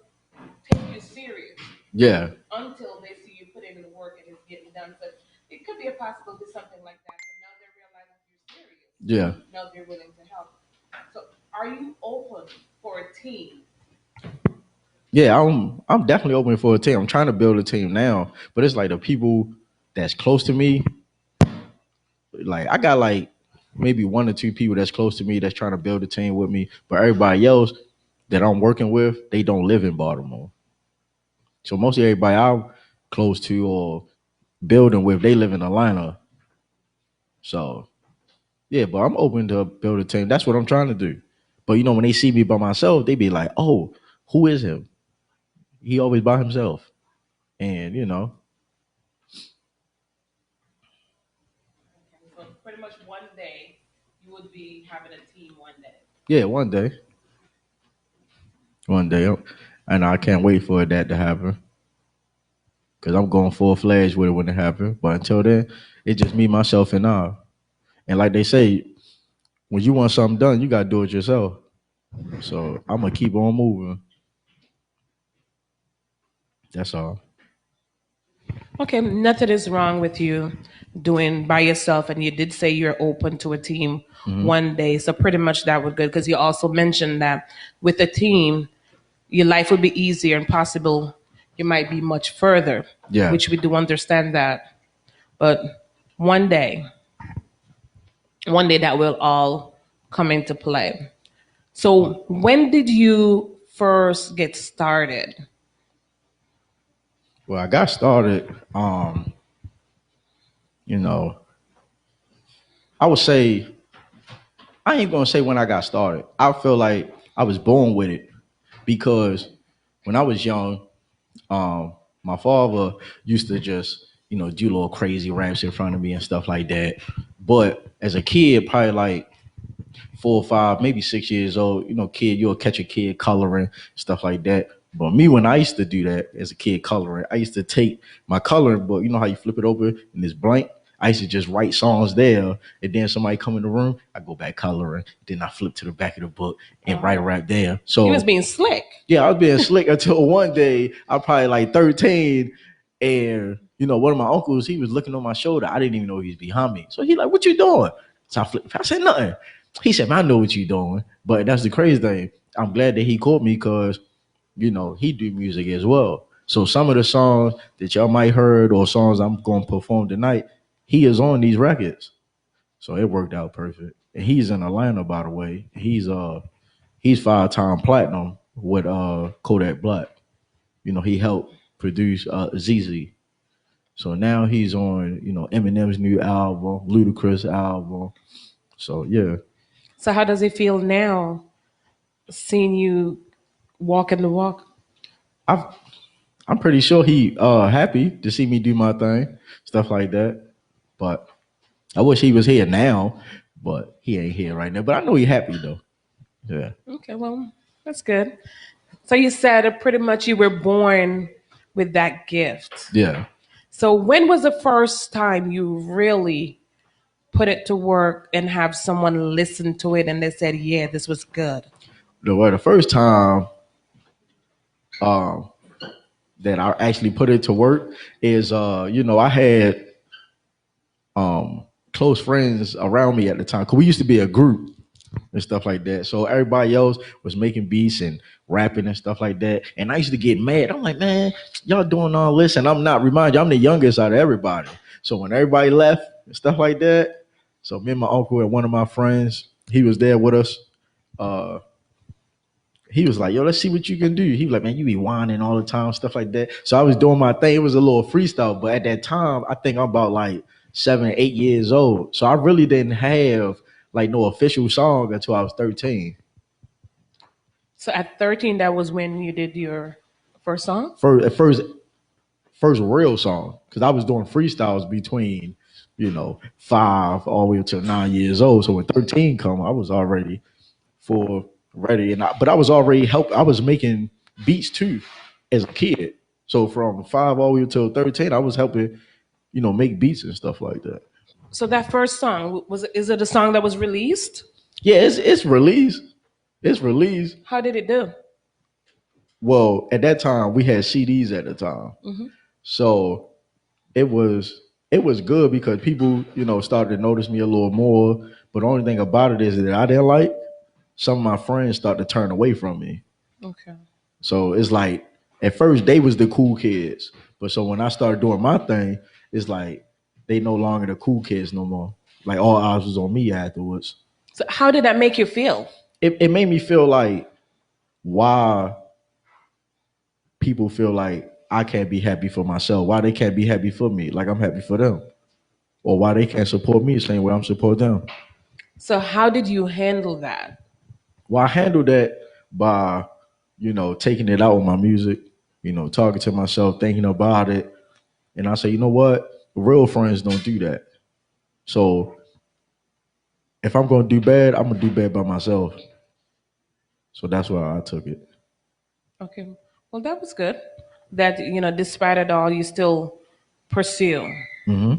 take you serious. Yeah. Until they see you put in the work and it's getting done. But it could be a possibility something like that. But now they're realizing you're serious. Yeah. Now they're willing to help. So are you open for a team? Yeah, I'm definitely open for a team. I'm trying to build a team now, but it's like the people that's close to me. Like I got like maybe one or two people that's close to me that's trying to build a team with me, but everybody else that I'm working with, they don't live in Baltimore. So mostly everybody I'm close to or building with, they live in Atlanta. So yeah, but I'm open to build a team. That's what I'm trying to do. But when they see me by myself, they be like, "Oh, who is him? He always by himself." And Okay, so pretty much one day you would be having a team one day. yeah, one day. One day. And I can't wait for that to happen. Because I'm going full fledged with it when it happens. But until then, it's just me, myself, and I. And like they say, when you want something done, you got to do it yourself. So I'm going to keep on moving. That's all. Okay, nothing is wrong with you doing by yourself, and you did say you're open to a team Hmm. one day. So pretty much that would good because you also mentioned that with a team, your life would be easier and possible you might be much further, Yeah. which we do understand that. But one day, one day that will all come into play. So when did you first get started? Well, I got started. You know, I would say I ain't gonna say when I got started. I feel like I was born with it because when I was young, um, my father used to just do little crazy raps in front of me and stuff like that. But as a kid, probably like 4 or 5, maybe 6 years old, kid, you'll catch a kid coloring, stuff like that. But me, when I used to do that as a kid coloring, I used to take my coloring book, you know how you flip it over and it's blank? I used to just write songs there, and then somebody come in the room, I go back coloring, then I flip to the back of the book and write a rap there. He was So being slick. yeah, I was being slick until one day I probably like 13, and one of my uncles, he was looking on my shoulder. I didn't even know he was behind me. So he like, "What you doing?" So I said nothing. He said, "Man, I know what you doing." But that's the crazy thing. I'm glad that he caught me because he do music as well. So some of the songs that y'all might heard or songs I'm going to perform tonight, he is on these records. So it worked out perfect. And he's in Atlanta, by the way. He's 5-time platinum with Kodak Black. He helped produce ZZ. So now he's on, Eminem's new album, Ludacris album. So yeah, So how does it feel now seeing you walking the walk? I've, I'm pretty sure he happy to see me do my thing, stuff like that. But I wish he was here now, but he ain't here right now. But I know he happy though. Yeah, Okay, well, that's good. So you said pretty much you were born with that gift. yeah. So when was the first time you really put it to work and have someone listen to it and they said, yeah, this was good? The first time um, that I actually put it to work is, I had close friends around me at the time because we used to be a group and stuff like that. So everybody else was making beats and rapping and stuff like that. And I used to get mad. I'm like, man, y'all doing all this, and I'm not. Remind you, I'm the youngest out of everybody. So when everybody left and stuff like that, so me and my uncle and one of my friends, he was there with us. Uh, he was like, yo, let's see what you can do. He was like, man, you be whining all the time, stuff like that. So I was doing my thing. It was a little freestyle, but at that time, I think I'm about like 7 or 8 years old. So I really didn't have like no official song until I was 13. So at 13, that was when you did your first song? First real song, because I was doing freestyles between 5 all the way until 9 years old. So when 13 come, I was already full ready, but I was already I was making beats too as a kid. So from 5 all the way until 13, I was helping make beats and stuff like that. So that first song, is it a song that was released? Yeah, it's released. It's released. How did it do? Well, at that time we had CDs at the time. So it was good because people, started to notice me a little more. But the only thing about it is that I didn't like some of my friends started to turn away from me. Okay. So it's like at first they was the cool kids. But so when I started doing my thing, it's like they no longer the cool kids no more. Like all eyes was on me afterwards. So how did that make you feel? It made me feel like why people feel like I can't be happy for myself. Why they can't be happy for me? Like I'm happy for them. Or why they can't support me the same way I'm support them. So how did you handle that? Well, I handled that by, taking it out with my music, talking to myself, thinking about it. And I say, you know what? Real friends don't do that. So if I'm gonna do bad, I'm gonna do bad by myself. So that's why I took it. Okay. Well, that was good. That, despite it all, you still pursue. Hmm.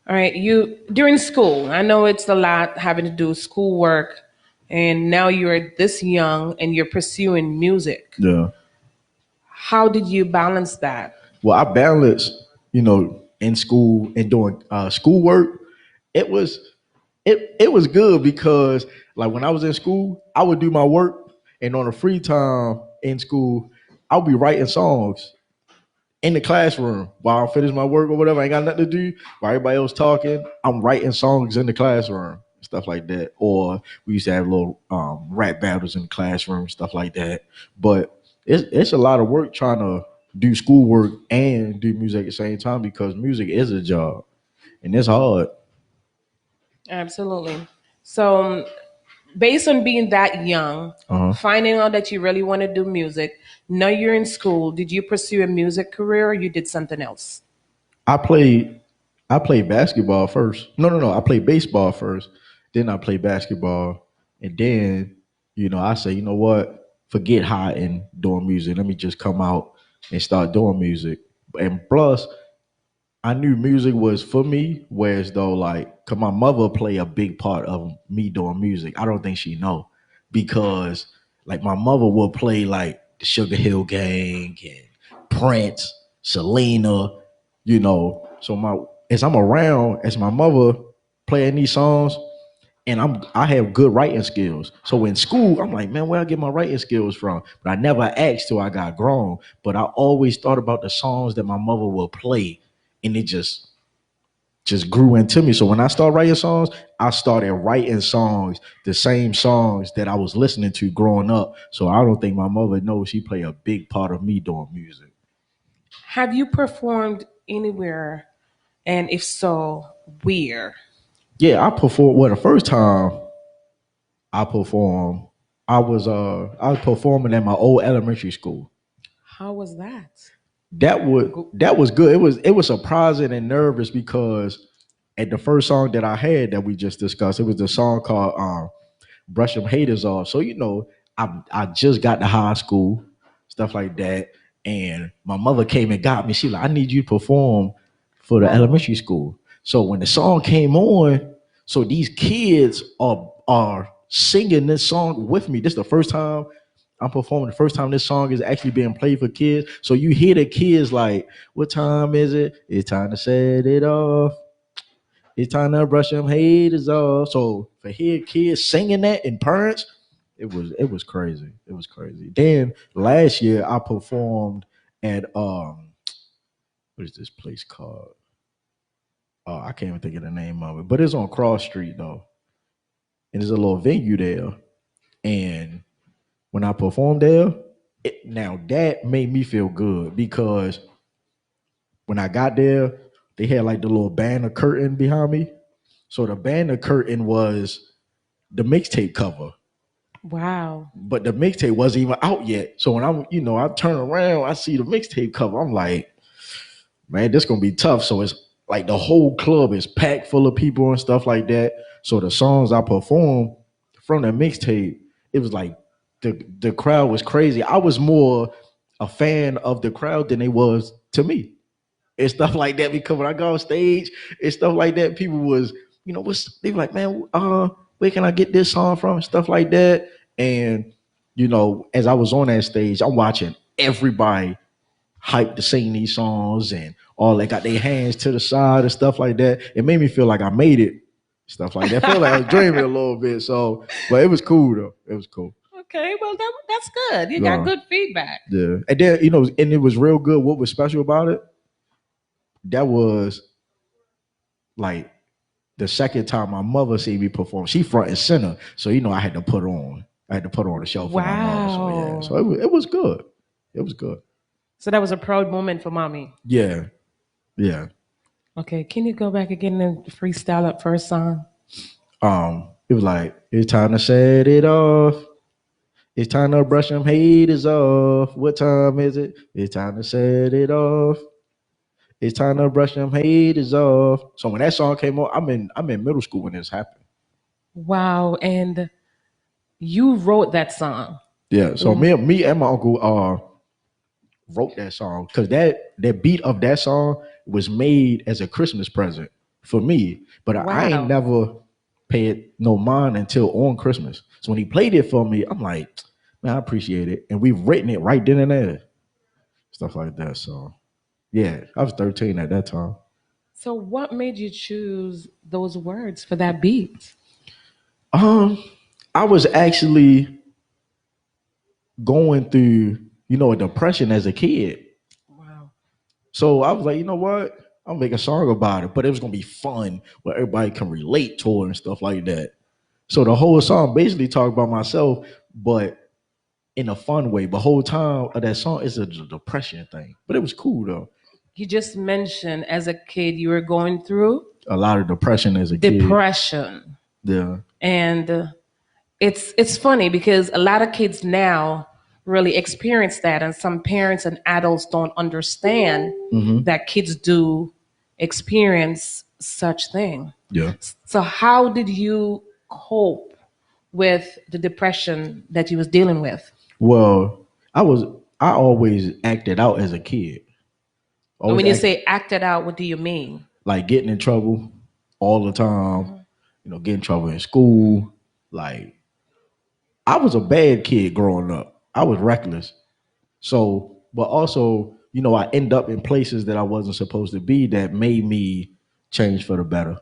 All right. You, during school, I know it's a lot having to do with schoolwork, and now you're this young and you're pursuing music. Yeah. How did you balance that? Well, I balanced, in school and doing schoolwork. It was it was good because like when I was in school, I would do my work, and on the free time in school, I'll be writing songs in the classroom while I finish my work or whatever. I ain't got nothing to do. While everybody else talking, I'm writing songs in the classroom, stuff like that. Or we used to have little rap battles in the classroom, stuff like that. But it's a lot of work trying to do schoolwork and do music at the same time because music is a job and it's hard. Absolutely. So, based on being that young, Uh-huh. finding out that you really want to do music, now you're in school, did you pursue a music career or you did something else? I played I played basketball first. No. I played baseball first. Then I played basketball. And then, I say, you know what? Forget hiding doing music. Let me just come out and start doing music. And plus, I knew music was for me, whereas though like, cause my mother play a big part of me doing music. I don't think she know because like my mother would play like the Sugar Hill Gang and Prince, Selena, So as I'm around, as my mother playing these songs, and I have good writing skills. So in school, I'm like, man, where I get my writing skills from? But I never asked till I got grown. But I always thought about the songs that my mother would play, and it just grew into me. So when I started writing songs, I started writing songs, the same songs that I was listening to growing up. So I don't think my mother knows she played a big part of me doing music. Have you performed anywhere? And if so, where? Yeah, I performed. Well, the first time I performed, I was performing at my old elementary school. How was that? That was good. It was surprising and nervous because at the first song that I had that we just discussed, it was the song called Brush Them Haters Off. So I just got to high school, stuff like that, and my mother came and got me. She like, I need you to perform for the elementary school. So when the song came on, so these kids are singing this song with me. This is the first time I'm performing. The first time this song is actually being played for kids. So you hear the kids like, what time is it? It's time to set it off. It's time to brush them haters off. So for hear kids singing that and parents, it was crazy. It was crazy. Then last year I performed at what is this place called? I can't even think of the name of it, but it's on Cross Street though, and there's a little venue there. And when I performed there, now that made me feel good because when I got there, they had like the little banner curtain behind me. So the banner curtain was the mixtape cover, Wow. but the mixtape wasn't even out yet. So when I turn around, I see the mixtape cover. I'm like, man, this gonna be tough. So it's like the whole club is packed full of people and stuff like that. So the songs I performed from the mixtape, it was like the crowd was crazy. I was more a fan of the crowd than they was to me and stuff like that. Because when I go on stage and stuff like that, people was, they were like, man, where can I get this song from? Stuff like that. And, as I was on that stage, I'm watching everybody hype to sing these songs and all they got their hands to the side and stuff like that. It made me feel like I made it, stuff like that. I feel like I was dreaming a little bit. So, but it was cool though. It was cool. Okay, well that's good. You Yeah. got good feedback. Yeah. And then, and it was real good. What was special about it? That was like the second time my mother see me perform. She front and center. So, I had to put on. I had to put on the show for my mother. So yeah. So it was good. It was good. So that was a proud moment for mommy. Yeah. Yeah. Okay, can you go back again and freestyle that first song? It was like, it's time to set it off. It's time to brush them haters off. What time is it? It's time to set it off. It's time to brush them haters off. So when that song came on, I'm in middle school when this happened. Wow, and you wrote that song. Yeah. So me and my uncle wrote that song because that beat of that song was made as a Christmas present for me. But I ain't never paid no mind until on Christmas. So when he played it for me, I'm like, man, I appreciate it. And we've written it right then and there. stuff like that. So yeah, I was 13 at that time. So, what made you choose those words for that beat? I was actually going through, a depression as a kid. Wow. So I was like, you know what? I'll make a song about it, but it was gonna be fun where everybody can relate to it and stuff like that. So the whole song basically talked about myself, but in a fun way. The whole time of that song is a depression thing, but it was cool though. You just mentioned as a kid you were going through A lot of depression as a kid. depression. Yeah. And it's funny because a lot of kids now really experience that, and some parents and adults don't understand that kids do experience such thing. Yeah. So how did you cope with the depression that you was dealing with? Well, I always acted out as a kid. And when you say acted out, what do you mean? Like getting in trouble all the time, getting in trouble in school. Like I was a bad kid growing up. I was reckless. So, but also, I end up in places that I wasn't supposed to be that made me change for the better.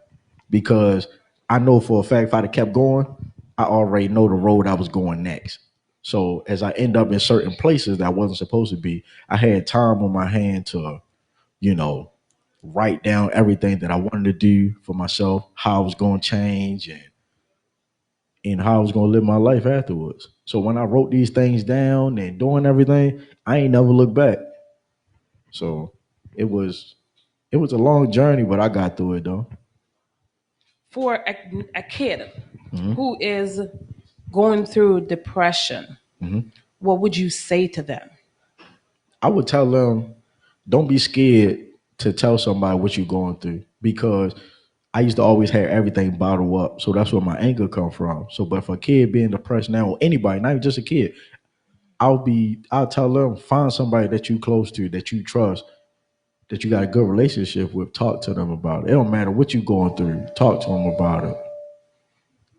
Because I know for a fact if I'd have kept going, I already know the road I was going next. So as I end up in certain places that I wasn't supposed to be, I had time on my hand to, you know, write down everything that I wanted to do for myself, how I was going to change and how I was going to live my life afterwards. So when I wrote these things down and doing everything, I ain't never looked back. So it was a long journey, but I got through it though. For a kid who is going through depression, what would you say to them? I would tell them, don't be scared to tell somebody what you're going through because I used to always have everything bottled up. So that's where my anger come from. So, but for a kid being depressed now, or anybody, not even just a kid, I'll tell them, find somebody that you close to, that you trust, that you got a good relationship with. Talk to them about it. It don't matter what you're going through. Talk to them about it.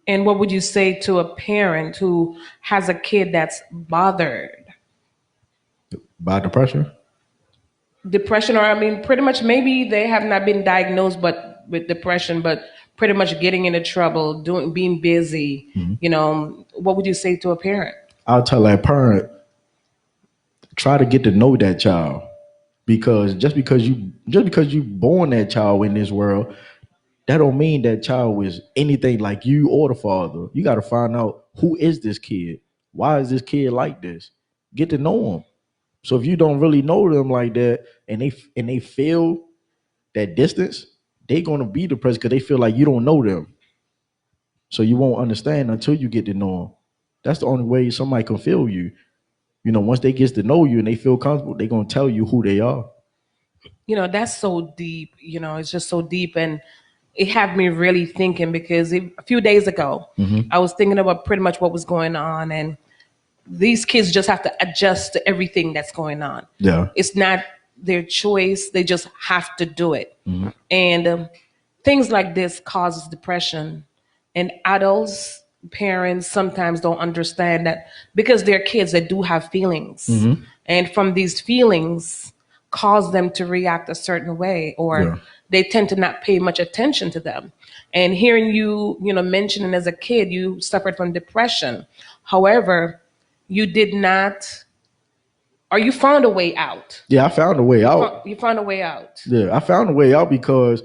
And what would you say to a parent who has a kid that's bothered? By depression? Depression, or I mean, pretty much maybe they have not been diagnosed but with depression, but pretty much getting into trouble, being busy. What would you say to a parent? I'll tell that parent, try to get to know that child. Because just because you born that child in this world, that don't mean that child is anything like you or the father. You got to find out, who is this kid? Why is this kid like this? Get to know him. So if you don't really know them like that, and they feel that distance, they gonna be depressed because they feel like you don't know them. So you won't understand until you get to know them. That's the only way somebody can feel you. Once they get to know you and they feel comfortable, they gonna tell you who they are. That's so deep. It's just so deep, and it had me really thinking because a few days ago, I was thinking about pretty much what was going on, and these kids just have to adjust to everything that's going on. Yeah. It's not their choice; they just have to do it. And things like this causes depression, and adults, parents sometimes don't understand that because they're kids that do have feelings, and from these feelings cause them to react a certain way, or they tend to not pay much attention to them. And hearing you, mentioning as a kid you suffered from depression, however, you did not, or you found a way out. Yeah, I found a way out. You found a way out. Yeah, I found a way out because,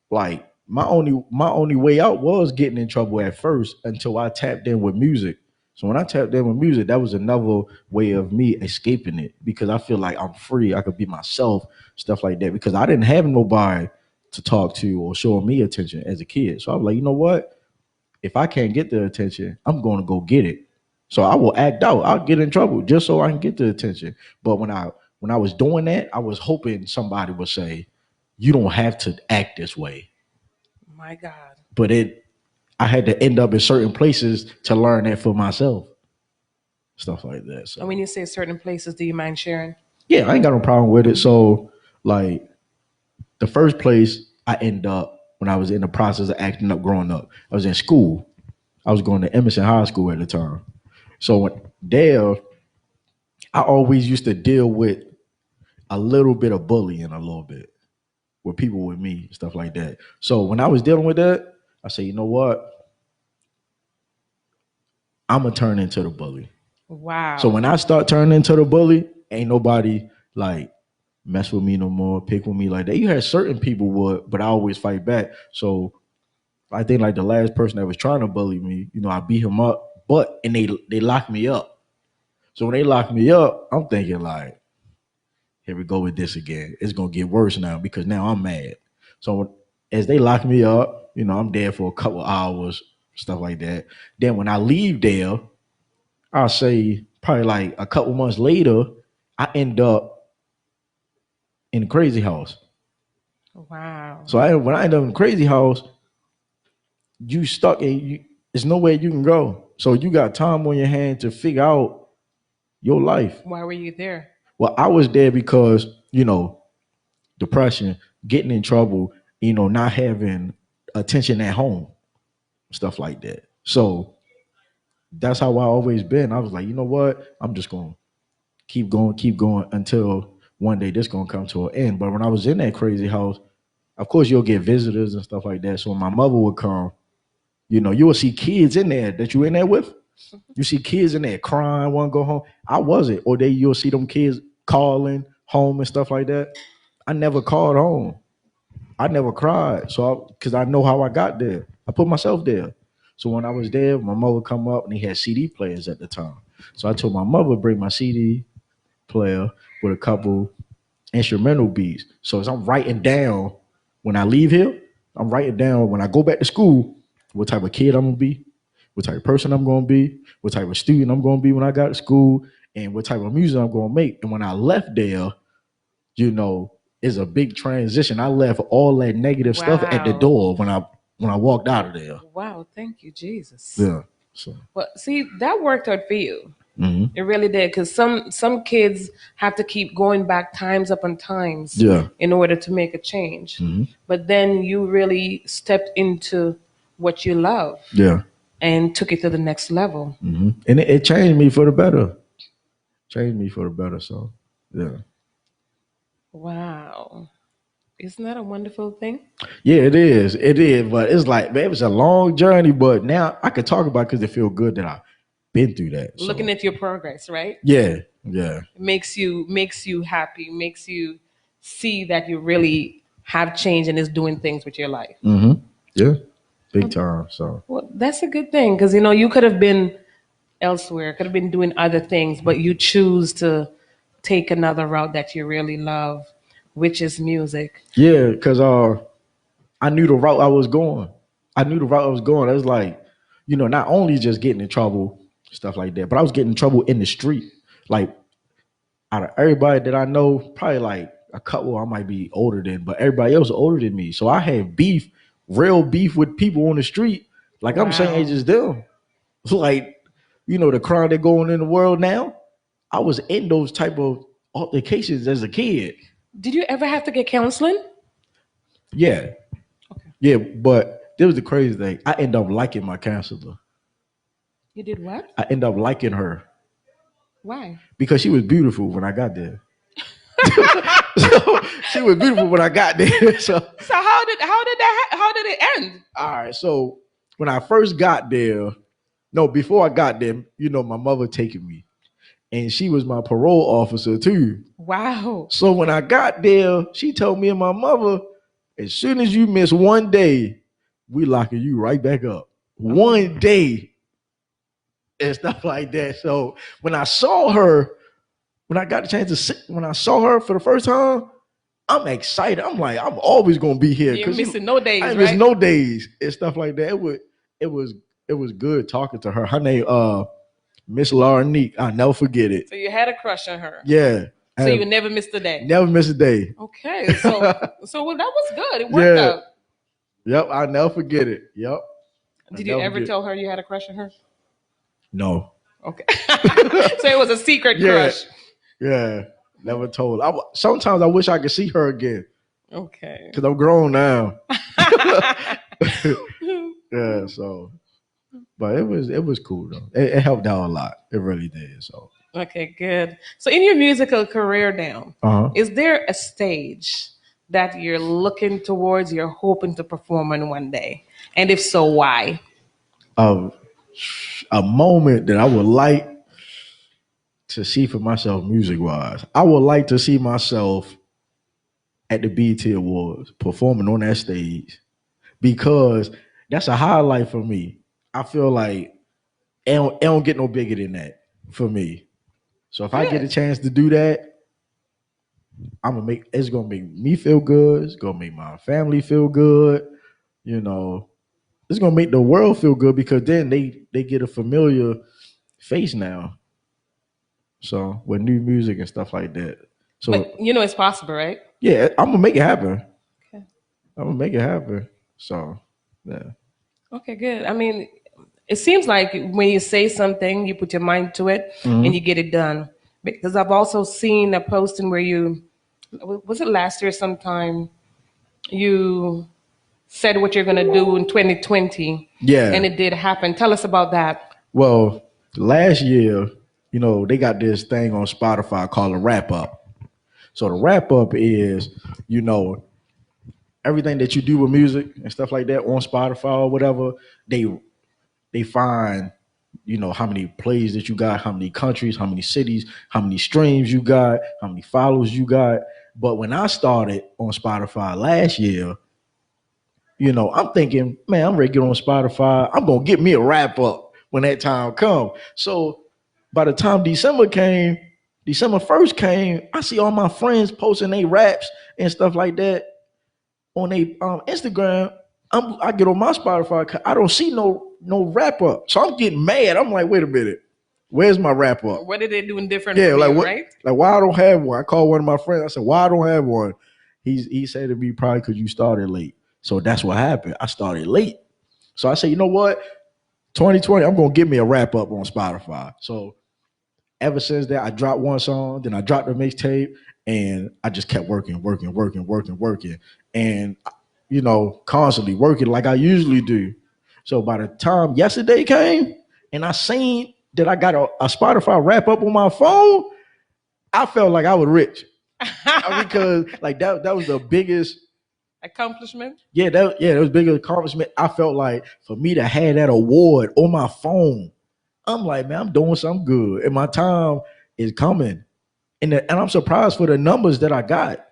like, my only way out was getting in trouble at first until I tapped in with music. So when I tapped in with music, that was another way of me escaping it because I feel like I'm free. I could be myself, stuff like that. Because I didn't have nobody to talk to or show me attention as a kid. So I was like, you know what? If I can't get the attention, I'm going to go get it. So I will act out. I'll get in trouble just so I can get the attention. But when I was doing that, I was hoping somebody would say, "You don't have to act this way." My God. But I had to end up in certain places to learn that for myself. Stuff like that. So And when you say certain places, do you mind sharing? yeah, I ain't got no problem with it. So like the first place I end up when I was in the process of acting up growing up, I was in school. I was going to Emerson High School at the time. So there, I always used to deal with a little bit of bullying, a little bit with people with me, stuff like that. So when I was dealing with that, I said, you know what? I'm gonna turn into the bully. Wow. So when I start turning into the bully, ain't nobody like mess with me no more, pick with me like that. You had certain people would, but I always fight back. So I think like the last person that was trying to bully me, I beat him up, and they locked me up. So when they locked me up, I'm thinking like, here we go with this again. It's gonna get worse now because now I'm mad. So as they lock me up, I'm there for a couple hours, stuff like that. Then when I leave there, I'll say probably like a couple months later, I end up in the crazy house. Wow. So when I end up in the crazy house, you stuck in there's nowhere you can go. So you got time on your hand to figure out your life. Why were you there? Well, I was there because, depression, getting in trouble, not having attention at home, stuff like that. So that's how I always been. I was like, you know what? I'm just going to keep going until one day this going to come to an end. But when I was in that crazy house, of course, you'll get visitors and stuff like that. So when my mother would come, you will see kids in there that you in there with. You see kids in there crying, want to go home. I wasn't. Or you'll see them kids calling home and stuff like that. I never called home. I never cried. So because I know how I got there. I put myself there. So when I was there, my mother come up and they had CD players at the time. So I told my mother to bring my CD player with a couple instrumental beats. So as I'm writing down when I leave here, I'm writing down when I go back to school what type of kid I'm gonna be, what type of person I'm gonna be, what type of student I'm gonna be when I got to school, and what type of music I'm gonna make. And when I left there, it's a big transition. I left all that negative stuff at the door when I walked out of there. Wow, thank you, Jesus. Yeah. So. Well, see, that worked out for you. Mm-hmm. It really did, because some kids have to keep going back times upon times in order to make a change. Mm-hmm. But then you really stepped into what you love. Yeah. And took it to the next level. Mm-hmm. And it changed me for the better. So, yeah. Wow. Isn't that a wonderful thing? Yeah, it is. It is. But it's like, man, it was a long journey. But now I can talk about it because it feels good that I've been through that. Looking at your progress, right? Yeah. Yeah. It makes you happy, makes you see that you really have changed and is doing things with your life. Mm-hmm. Yeah. Big time. So well, that's a good thing because you could have been elsewhere, could have been doing other things, but you choose to take another route that you really love, which is music. Yeah, because I knew the route I was going. I was like, not only just getting in trouble, stuff like that, but I was getting in trouble in the street. Like out of everybody that I know, probably like a couple I might be older than, but everybody else older than me. So I had real beef with people on the street. Like I'm saying, it's just them. Like, the crime that going in the world now. I was in those type of altercations as a kid. Did you ever have to get counseling? Yeah. Okay. Yeah, but there was the crazy thing. I ended up liking my counselor. You did what? I ended up liking her. Why? Because she was beautiful when I got there. So she was beautiful when I got there. So how did it end? All right. So when I first got there, before I got there, my mother taking me. And she was my parole officer too. Wow. So when I got there, she told me and my mother, as soon as you miss one day, we locking you right back up. One day. And stuff like that. So when I saw her, when I got the chance to sit, when I saw her for the first time, I'm excited. I'm like, I'm always gonna be here. You're missing no days, I right? miss no days and stuff like that. It was good talking to her. Her name Miss Laura Neek. I'll never forget it. So you had a crush on her. Yeah. So you never missed a day. Never missed a day. Okay. So that was good. It worked out. Yep, I'll never forget it. Yep. Did you ever tell her you had a crush on her? No. Okay. So it was a secret crush. Yeah. Never told. Sometimes I wish I could see her again. Okay. Because I'm grown now. Yeah, so. But it was cool though. It helped out a lot. It really did. So Okay, good. So, in your musical career now, is there a stage that you're looking towards, you're hoping to perform on one day? And if so, why? Of a moment that I would like to see for myself music wise. I would like to see myself at the BET Awards performing on that stage because that's a highlight for me. I feel like it don't get no bigger than that for me. So if I get a chance to do that, it's gonna make me feel good. It's gonna make my family feel good. You know, it's gonna make the world feel good because then they get a familiar face now. So with new music and stuff like that. So But you know it's possible, right? yeah, I'm gonna make it happen. Okay. I'm gonna make it happen. So yeah. Okay, good. I mean, it seems like when you say something, you put your mind to it and you get it done. Because I've also seen a posting where was it last year sometime, you said what you're going to do in 2020. Yeah. And it did happen. Tell us about that. Well, last year, they got this thing on Spotify called a wrap up. So the wrap up is, everything that you do with music and stuff like that on Spotify or whatever, they find, how many plays that you got, how many countries, how many cities, how many streams you got, how many follows you got. But when I started on Spotify last year, I'm thinking, man, I'm ready to get on Spotify. I'm gonna get me a wrap up when that time comes. So by the time December 1st came, I see all my friends posting their raps and stuff like that on their Instagram. I get on my Spotify, I don't see no wrap up. So I'm getting mad. I'm like, wait a minute, where's my wrap up? What are they doing different? Yeah, from like you, what? Right? Like why I don't have one? I called one of my friends. I said, why I don't have one? He said to me, probably because you started late. So that's what happened. I started late. So I said, you know what? 2020, I'm gonna give me a wrap up on Spotify. So ever since that, I dropped one song, then I dropped the mixtape, and I just kept working, and constantly working like I usually do. So by the time yesterday came, and I seen that I got a Spotify wrap up on my phone, I felt like I was rich because like that was the biggest accomplishment. Yeah, that was bigger accomplishment. I felt like for me to have that award on my phone, I'm like, man, I'm doing something good, and my time is coming, and I'm surprised for the numbers that I got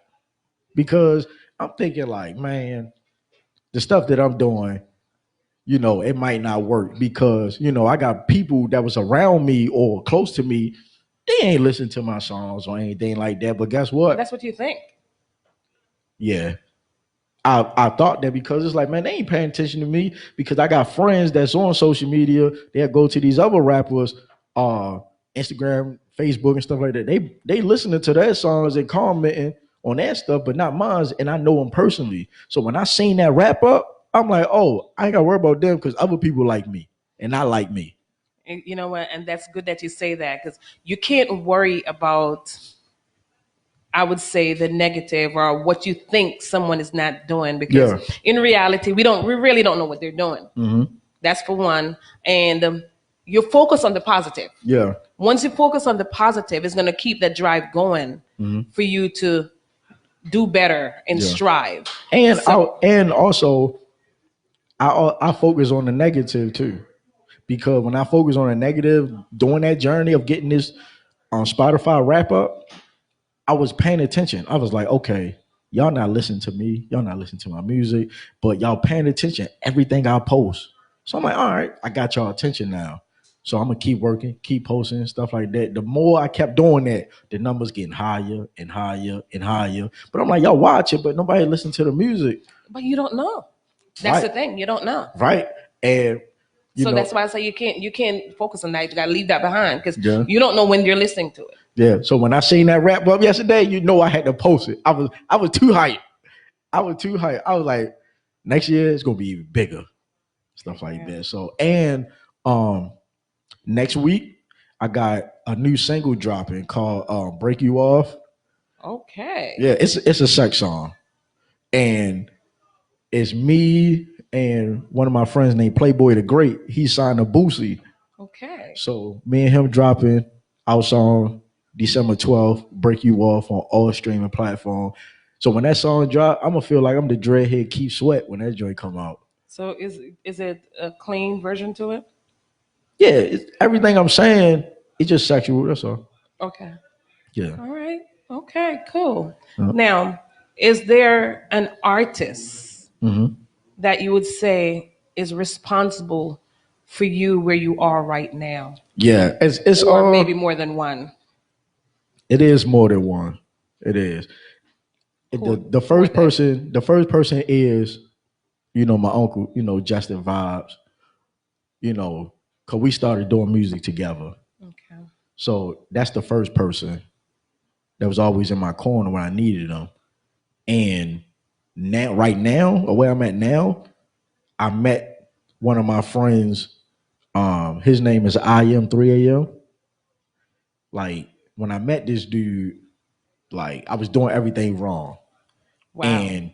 because I'm thinking like, man, the stuff that I'm doing, it might not work because I got people that was around me or close to me, they ain't listen to my songs or anything like that. But guess what? That's what you think. Yeah. I thought that because it's like, man, they ain't paying attention to me because I got friends that's on social media. They'll go to these other rappers, Instagram, Facebook, and stuff like that. They listening to their songs and commenting on that stuff, but not mine. And I know them personally. So when I seen that wrap up, I'm like, oh, I ain't got to worry about them because other people like me and I like me. And you know what? And that's good that you say that because you can't worry about, I would say, the negative or what you think someone is not doing because in reality, we really don't know what they're doing. Mm-hmm. That's for one. And you focus on the positive. Yeah. Once you focus on the positive, it's going to keep that drive going for you to do better and strive. And also, I focus on the negative too, because when I focus on the negative, during that journey of getting this on Spotify wrap up, I was paying attention. I was like, okay, y'all not listening to me. Y'all not listening to my music, but y'all paying attention everything I post. So I'm like, all right, I got y'all attention now. So I'm gonna keep working, keep posting stuff like that. The more I kept doing that, the numbers getting higher and higher and higher. But I'm like, y'all watch it, but nobody listen to the music. But you don't know. That's the thing. You don't know. Right. And so that's why I say you can't focus on that. You gotta leave that behind because you don't know when you're listening to it. Yeah. So when I seen that wrap up yesterday, I had to post it. I was too hyped. I was like, next year it's gonna be even bigger. Stuff like that. So and next week I got a new single dropping called Break You Off. Okay. Yeah, it's a sex song. And it's me and one of my friends named Playboy the Great. He signed a Boosie. Okay. So me and him dropping Our song, December 12th, Break You Off on all streaming platform. So when that song drop, I'm gonna feel like I'm the dreadhead Keith Sweat when that joint come out. So is it a clean version to it? Yeah, everything I'm saying, it's just sexual. That's all. Okay. Yeah. All right. Okay, cool. Uh, Now, is there an artist mhm. that you would say is responsible for you where you are right now? Yeah, it's Or all. maybe more than one? It is more than one. It is. The first person is, my uncle, Justin Vibes, because we started doing music together. Okay. So that's the first person that was always in my corner when I needed them. And now, right now, or where I'm at now, I met one of my friends. His name is I am 3 a.m. Like when I met this dude, like I was doing everything wrong. Wow. And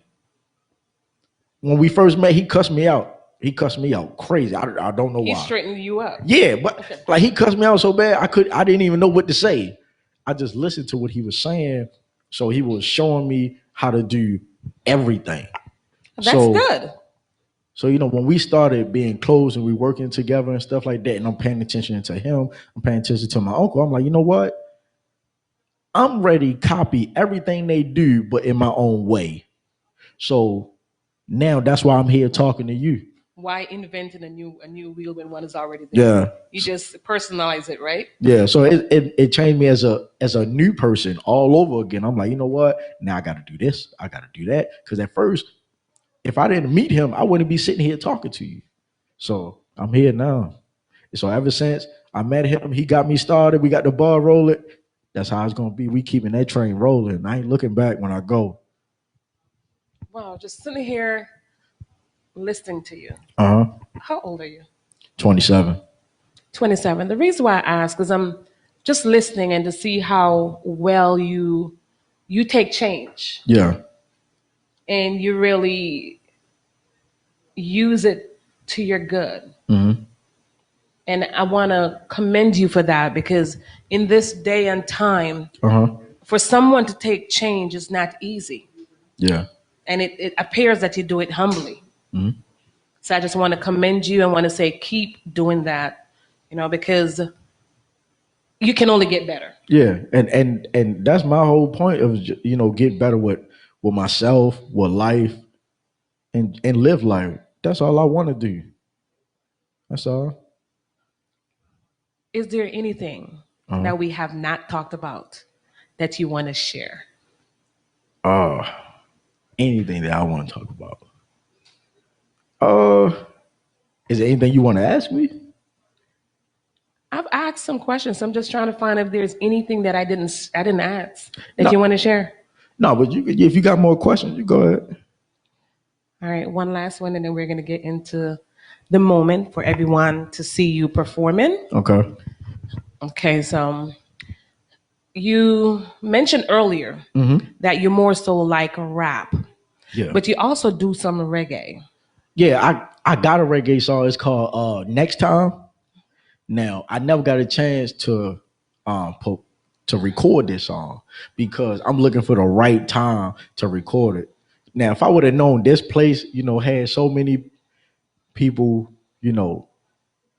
when we first met, he cussed me out. He cussed me out crazy. I don't know He why. straightened you up. Yeah, but like he cussed me out so bad, I didn't even know what to say. I just listened to what he was saying. So he was showing me how to do everything. That's good. So, when we started being close and we working together and stuff like that, and I'm paying attention to him, I'm paying attention to my uncle, I'm like, you know what? I'm ready to copy everything they do, but in my own way. So now that's why I'm here talking to you. Why inventing a new wheel when one is already there? Yeah. You just personalize it, right? Yeah. So it changed me as a new person all over again. I'm like, you know what? Now I got to do this. I got to do that. Because at first, if I didn't meet him, I wouldn't be sitting here talking to you. So I'm here now. So ever since I met him, he got me started. We got the ball rolling. That's how it's gonna be. We keeping that train rolling. I ain't looking back when I go. Wow, just sitting here listening to you. Uh-huh. How old are you? 27. 27. The reason why I ask is I'm just listening and to see how well you take change Yeah. and you really use it to your good. Mm-hmm. And I want to commend you for that because in this day and time, Uh-huh. for someone to take change is not easy. Yeah. And it appears that you do it humbly. Mm-hmm. So I just want to commend you and want to say, keep doing that, because you can only get better. Yeah. And that's my whole point of get better with myself, with life, and live life. That's all I want to do. That's all. Is there anything that we have not talked about that you want to share? Anything that I want to talk about. Is there anything you want to ask me? I've asked some questions. I'm just trying to find if there's anything that I didn't ask that you want to share. No, but if you got more questions, you go ahead. All right, one last one, and then we're going to get into the moment for everyone to see you performing. Okay. Okay, so you mentioned earlier that you more so like rap, but you also do some reggae. Yeah, I got a reggae song. It's called Next Time. Now, I never got a chance to record this song because I'm looking for the right time to record it. Now, if I would have known this place, had so many people,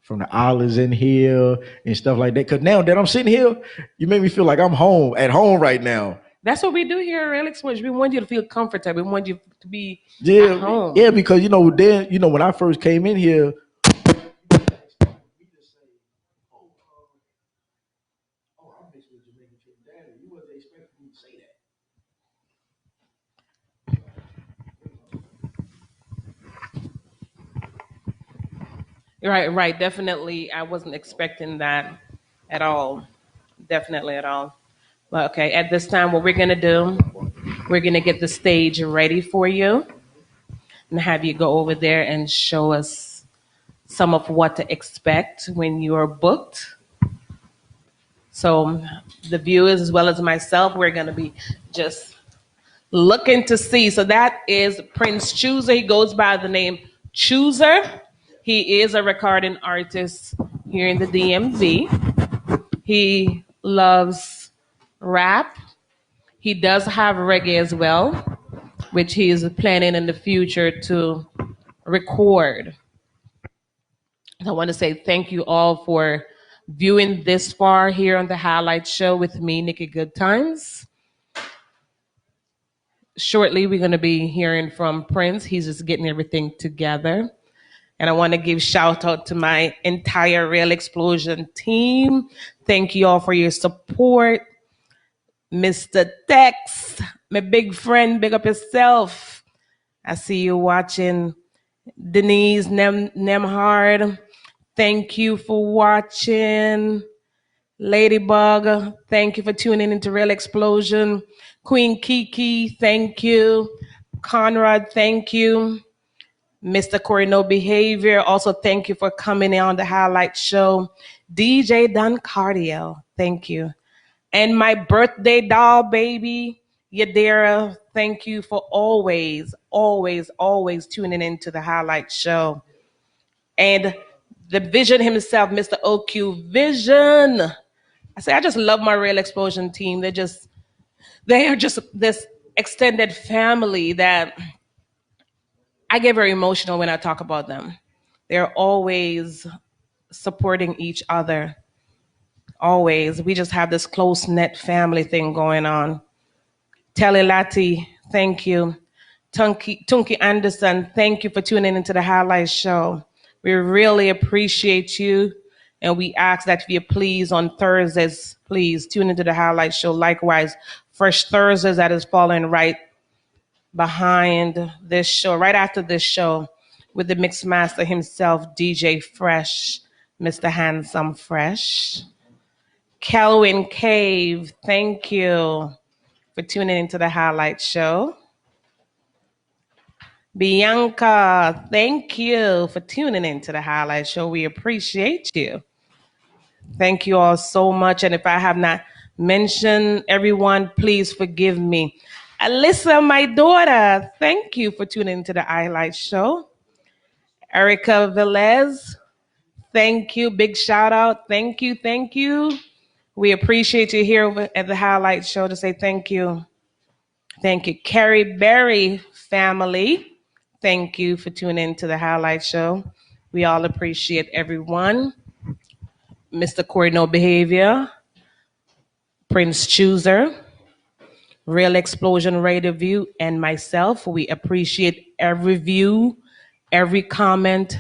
from the islands in here and stuff like that. Because now that I'm sitting here, you make me feel like I'm at home right now. That's what we do here at Relic Switch. We want you to feel comfortable. We want you to be at home. Yeah, because then when I first came in here, Right. Definitely, I wasn't expecting that at all. Definitely at all. Well, okay, at this time, what we're going to do, we're going to get the stage ready for you and have you go over there and show us some of what to expect when you're booked. So the viewers, as well as myself, we're going to be just looking to see. So that is Princechooser. He goes by the name Chooser. He is a recording artist here in the DMV. He loves rap. He does have reggae as well, which he is planning in the future to record. I want to say thank you all for viewing this far here on the Highlight Show with me, Nikki Good Times. Shortly, we're going to be hearing from Prince. He's just getting everything together. And I want to give shout out to my entire Real Explosion team. Thank you all for your support. Mr. Tex, my big friend, big up yourself. I see you watching. Denise Nemhard, thank you for watching. Ladybug, thank you for tuning into Real Explosion. Queen Kiki, thank you. Conrad, thank you. Mr. Corey No Behavior, also thank you for coming on the Highlight Show. DJ Don Cardio, thank you. And my birthday doll baby, Yadira, thank you for always, always, always tuning into the Highlight Show. And the Vision himself, Mr. OQ Vision. I just love my Real Explosion team. They are just this extended family that I get very emotional when I talk about them. They're always supporting each other. Always. We just have this close-knit family thing going on. Telelati, thank you. Tunky Anderson, thank you for tuning into the Highlight Show. We really appreciate you. And we ask that you please on Thursdays, please tune into the Highlight Show. Likewise, Fresh Thursdays that is following right behind this show, right after this show, with the mix master himself, DJ Fresh, Mr. Handsome Fresh. Kelwin Cave, thank you for tuning into the Highlight Show. Bianca, thank you for tuning into the Highlight Show. We appreciate you. Thank you all so much. And if I have not mentioned everyone, please forgive me. Alyssa, my daughter, thank you for tuning into the Highlight Show. Erica Velez, thank you. Big shout out. Thank you. Thank you. We appreciate you here at the Highlight Show to say thank you. Thank you. Carrie Berry family, thank you for tuning into the Highlight Show. We all appreciate everyone. Mr. Corey No Behavior, Princechooser, Real Explosion Radio View, and myself. We appreciate every view, every comment,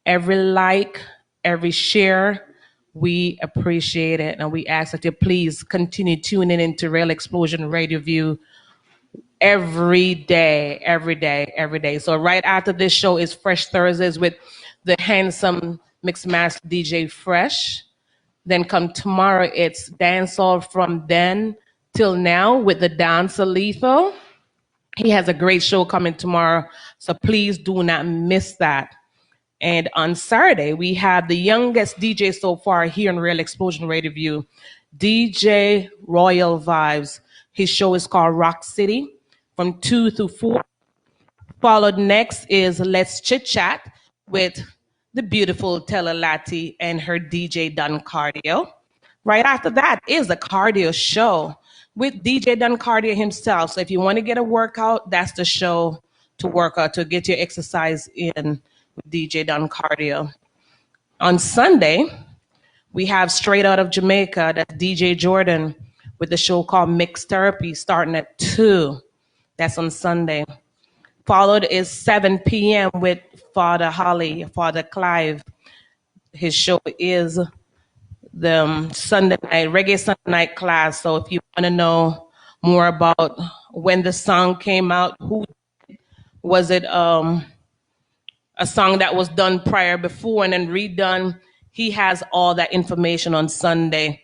every like, every share. We appreciate it, and we ask that you please continue tuning into Real Explosion Radio View every day, every day, every day. So right after this show is Fresh Thursdays with the handsome mixed master DJ Fresh. Then come tomorrow, it's Dancehall from then till now with the dancer Lethal. He has a great show coming tomorrow, so please do not miss that. And on Saturday, we have the youngest DJ so far here in Real Explosion Radio View, DJ Royal Vibes. His show is called Rock City from 2 to 4. Followed next is Let's Chit Chat with the beautiful Telelati and her DJ Don Cardio. Right after that is the cardio show with DJ Don Cardio himself. So if you want to get a workout, that's the show to work out, to get your exercise in with DJ Don Cardio. On Sunday, we have straight out of Jamaica, that's DJ Jordan with the show called Mixed Therapy starting at 2. That's on Sunday. Followed is 7 p.m. with Father Holly, Father Clive. His show is the Sunday night, Reggae Sunday night class. So if you want to know more about when the song came out, who was it, a song that was done prior before and then redone, he has all that information on Sunday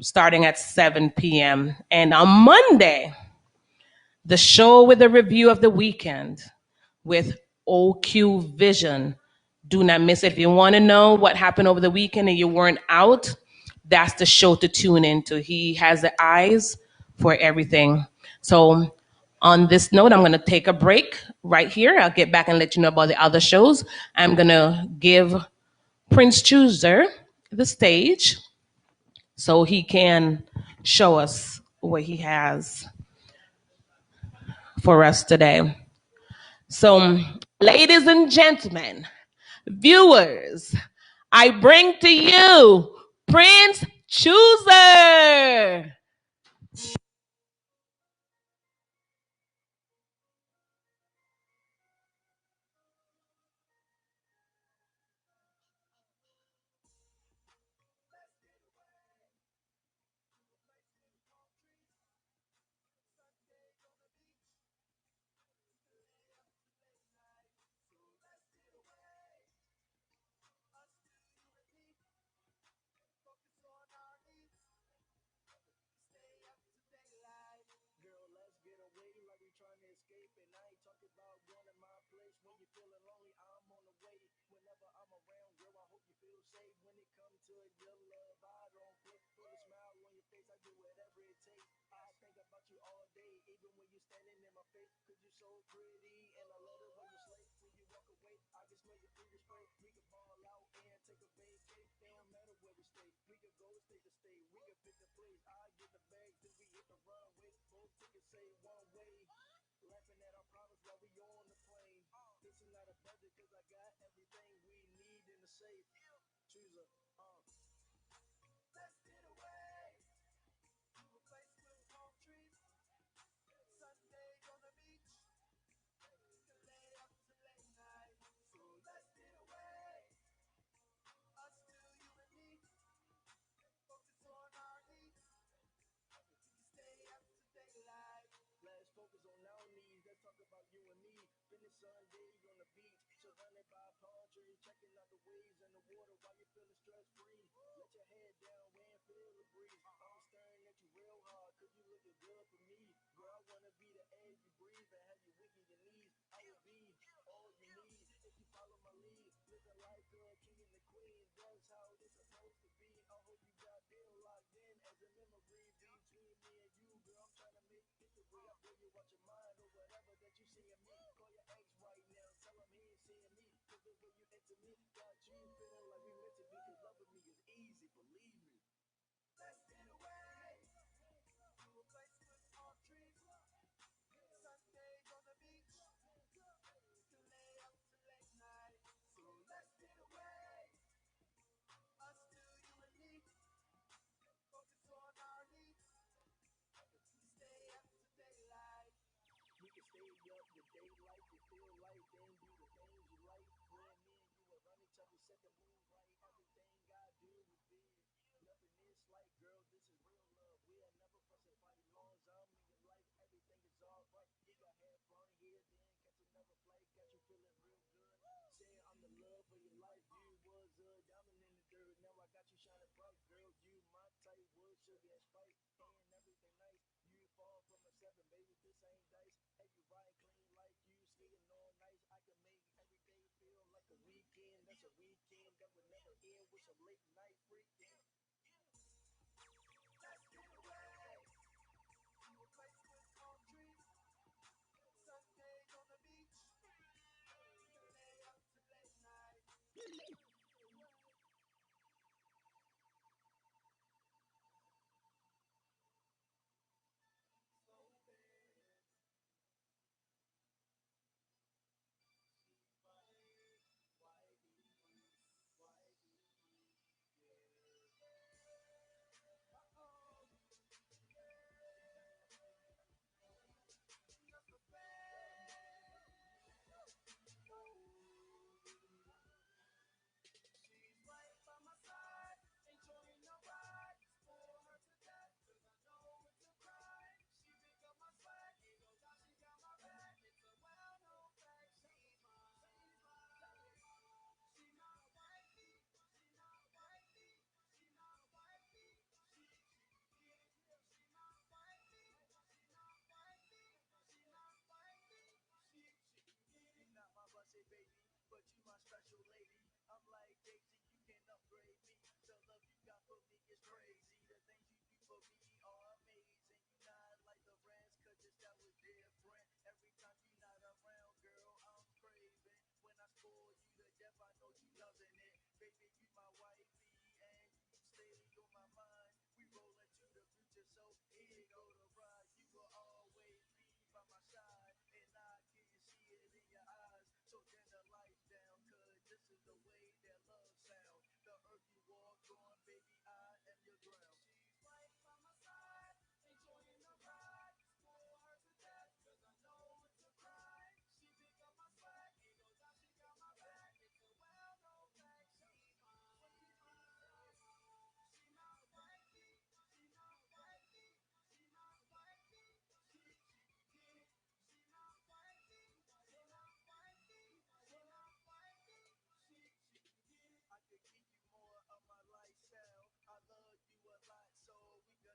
starting at 7 p.m. And on Monday, the show with the review of the weekend with OQ Vision. Do not miss it. If you want to know what happened over the weekend and you weren't out, that's the show to tune into. He has the eyes for everything. So on this note, I'm going to take a break right here. I'll get back and let you know about the other shows. I'm going to give Princechooser the stage so he can show us what he has for us today. So, ladies and gentlemen, viewers, I bring to you Princechooser.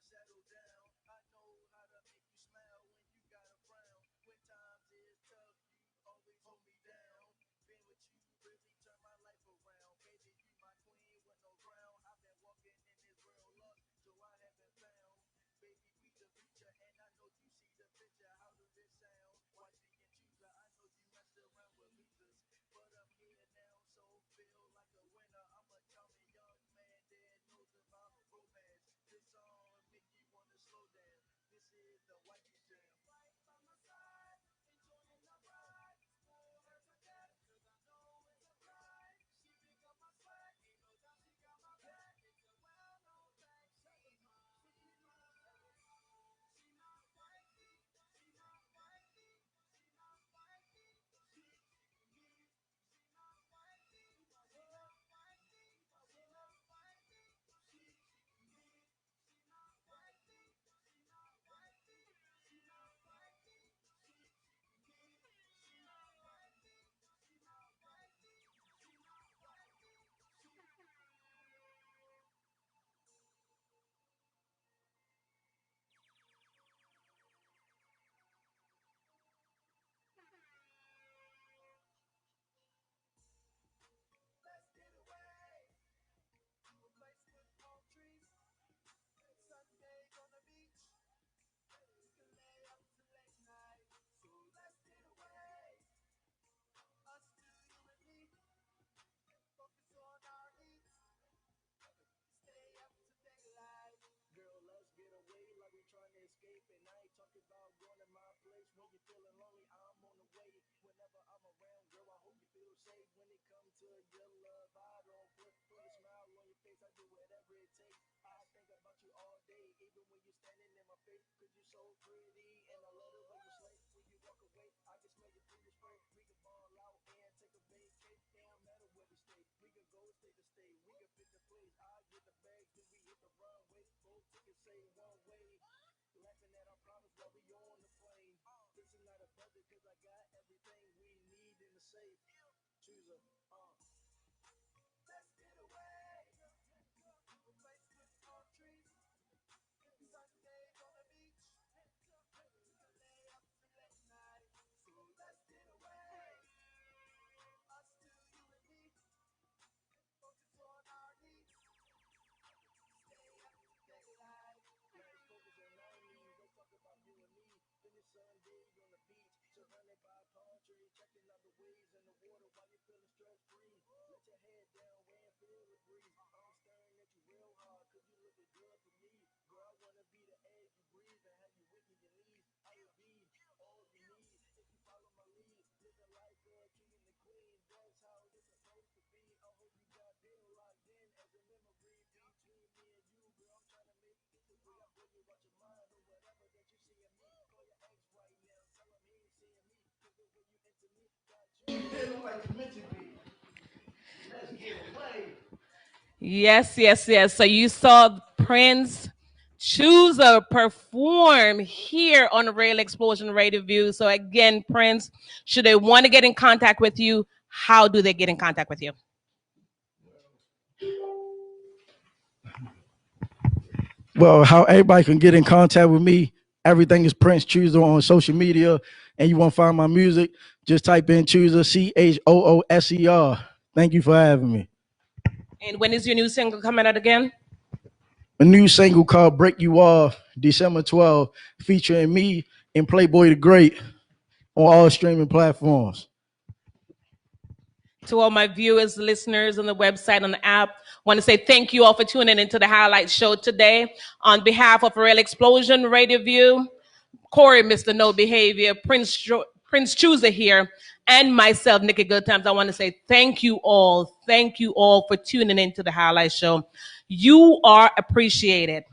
settle down. I know how to make you smile when you got a frown. When times is tough, you always hold me down. Being with you really turned my life around. Baby, you my queen with no crown. I've been walking in this world lost, so I haven't found. Baby, we the future, and I know you see the picture. How does it sound? Why didn't chooser? I know you messed around with losers, but I'm here now, so feel like a winner. I'm a charming young man that knows about romance. This song make you wanna slow down. This is the wifey jam. Right by my side, enjoying the ride. Spoil her to death, 'cause I know it's a pride. She pick up my swag, ain't no doubt she got my back. It's a well-known fact. She's my wifey. She my wifey. She my wifey. She me. She my wifey. She my wifey. She my wifey. She me. She my wifey. She my wifey. She my wifey. She me. She my wifey. She my wifey. She my Let's get away to a place with palm trees. Sundays on the beach. We can lay up to late night. So let's get away. Us two, you and me. Focus on our needs. Stay up to daylight. Girl, let's get away like we trying to escape. And I ain't talking about going to my place when you're feeling lonely. I'm on the way. Whenever I'm around, girl, I hope you feel safe. When it comes to your love, I don't put a smile on your face. I do whatever it takes. I think about you all day, even when you're standing in my face. 'Cause you're so pretty, and I love the way you slay. When you walk away, I can smell your pretty spray. We can ball out and take a vacation. It don't matter where we stay. We can go state to state. We can pick the place. I get the bags, then we hit the runway. Both tickets say one way. Laughing at our problems while we on the plane. This is not a budget, 'cause I got everything we need in the safe. Chooser, let's get away. A place with palm trees. Sundays on the beach. We can lay up to late night. So let's get away. Us two, you and me. Focus on our needs. Stay up to daylight. Let's focus on our needs. Let's talk about you and me. Finish Sundays on the beach. Surrounded by palm trees. Checking out the waves in the water while you're feeling stress free. Let your head down and feel the breeze. I'm staring at you real hard, 'cause you looking good for me. Girl, I wanna be the air you breathe and have you with your knees. I will be all you need if you follow my lead. Living like a king and the queen, that's how it's supposed to be. I hope you got this locked in as a memory between me and you. Girl, I'm trying to make it the way I play you out your mind or whatever that you see in me. Call your ex right now, tell him he ain't seeing me. 'Cause the way you into me, got you feeling like you meant to be. Let's get away. Yes, yes, yes. So you saw Princechooser perform here on the Rail Explosion Radio View. So again, Prince, should they want to get in contact with you, how do they get in contact with you? Well, how everybody can get in contact with me, everything is Princechooser on social media. And you want to find my music, just type in Chooser, Chooser. Thank you for having me. And when is your new single coming out again? A new single called Break You Off, December 12th, featuring me and Playboy the Great on all streaming platforms. To all my viewers, listeners on the website, on the app, want to say thank you all for tuning into the highlight show today. On behalf of Rail Explosion Radio View, Corey, Mr. No Behavior, Princechooser here, and myself, Nikki Good Times, I want to say thank you all. Thank you all for tuning into the highlight show. You are appreciated.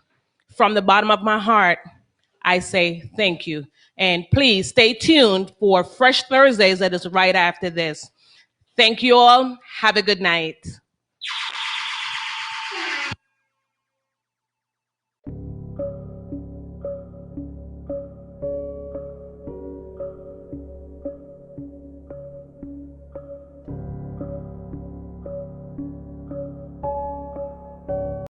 From the bottom of my heart, I say thank you. And please stay tuned for Fresh Thursdays that is right after this. Thank you all. Have a good night.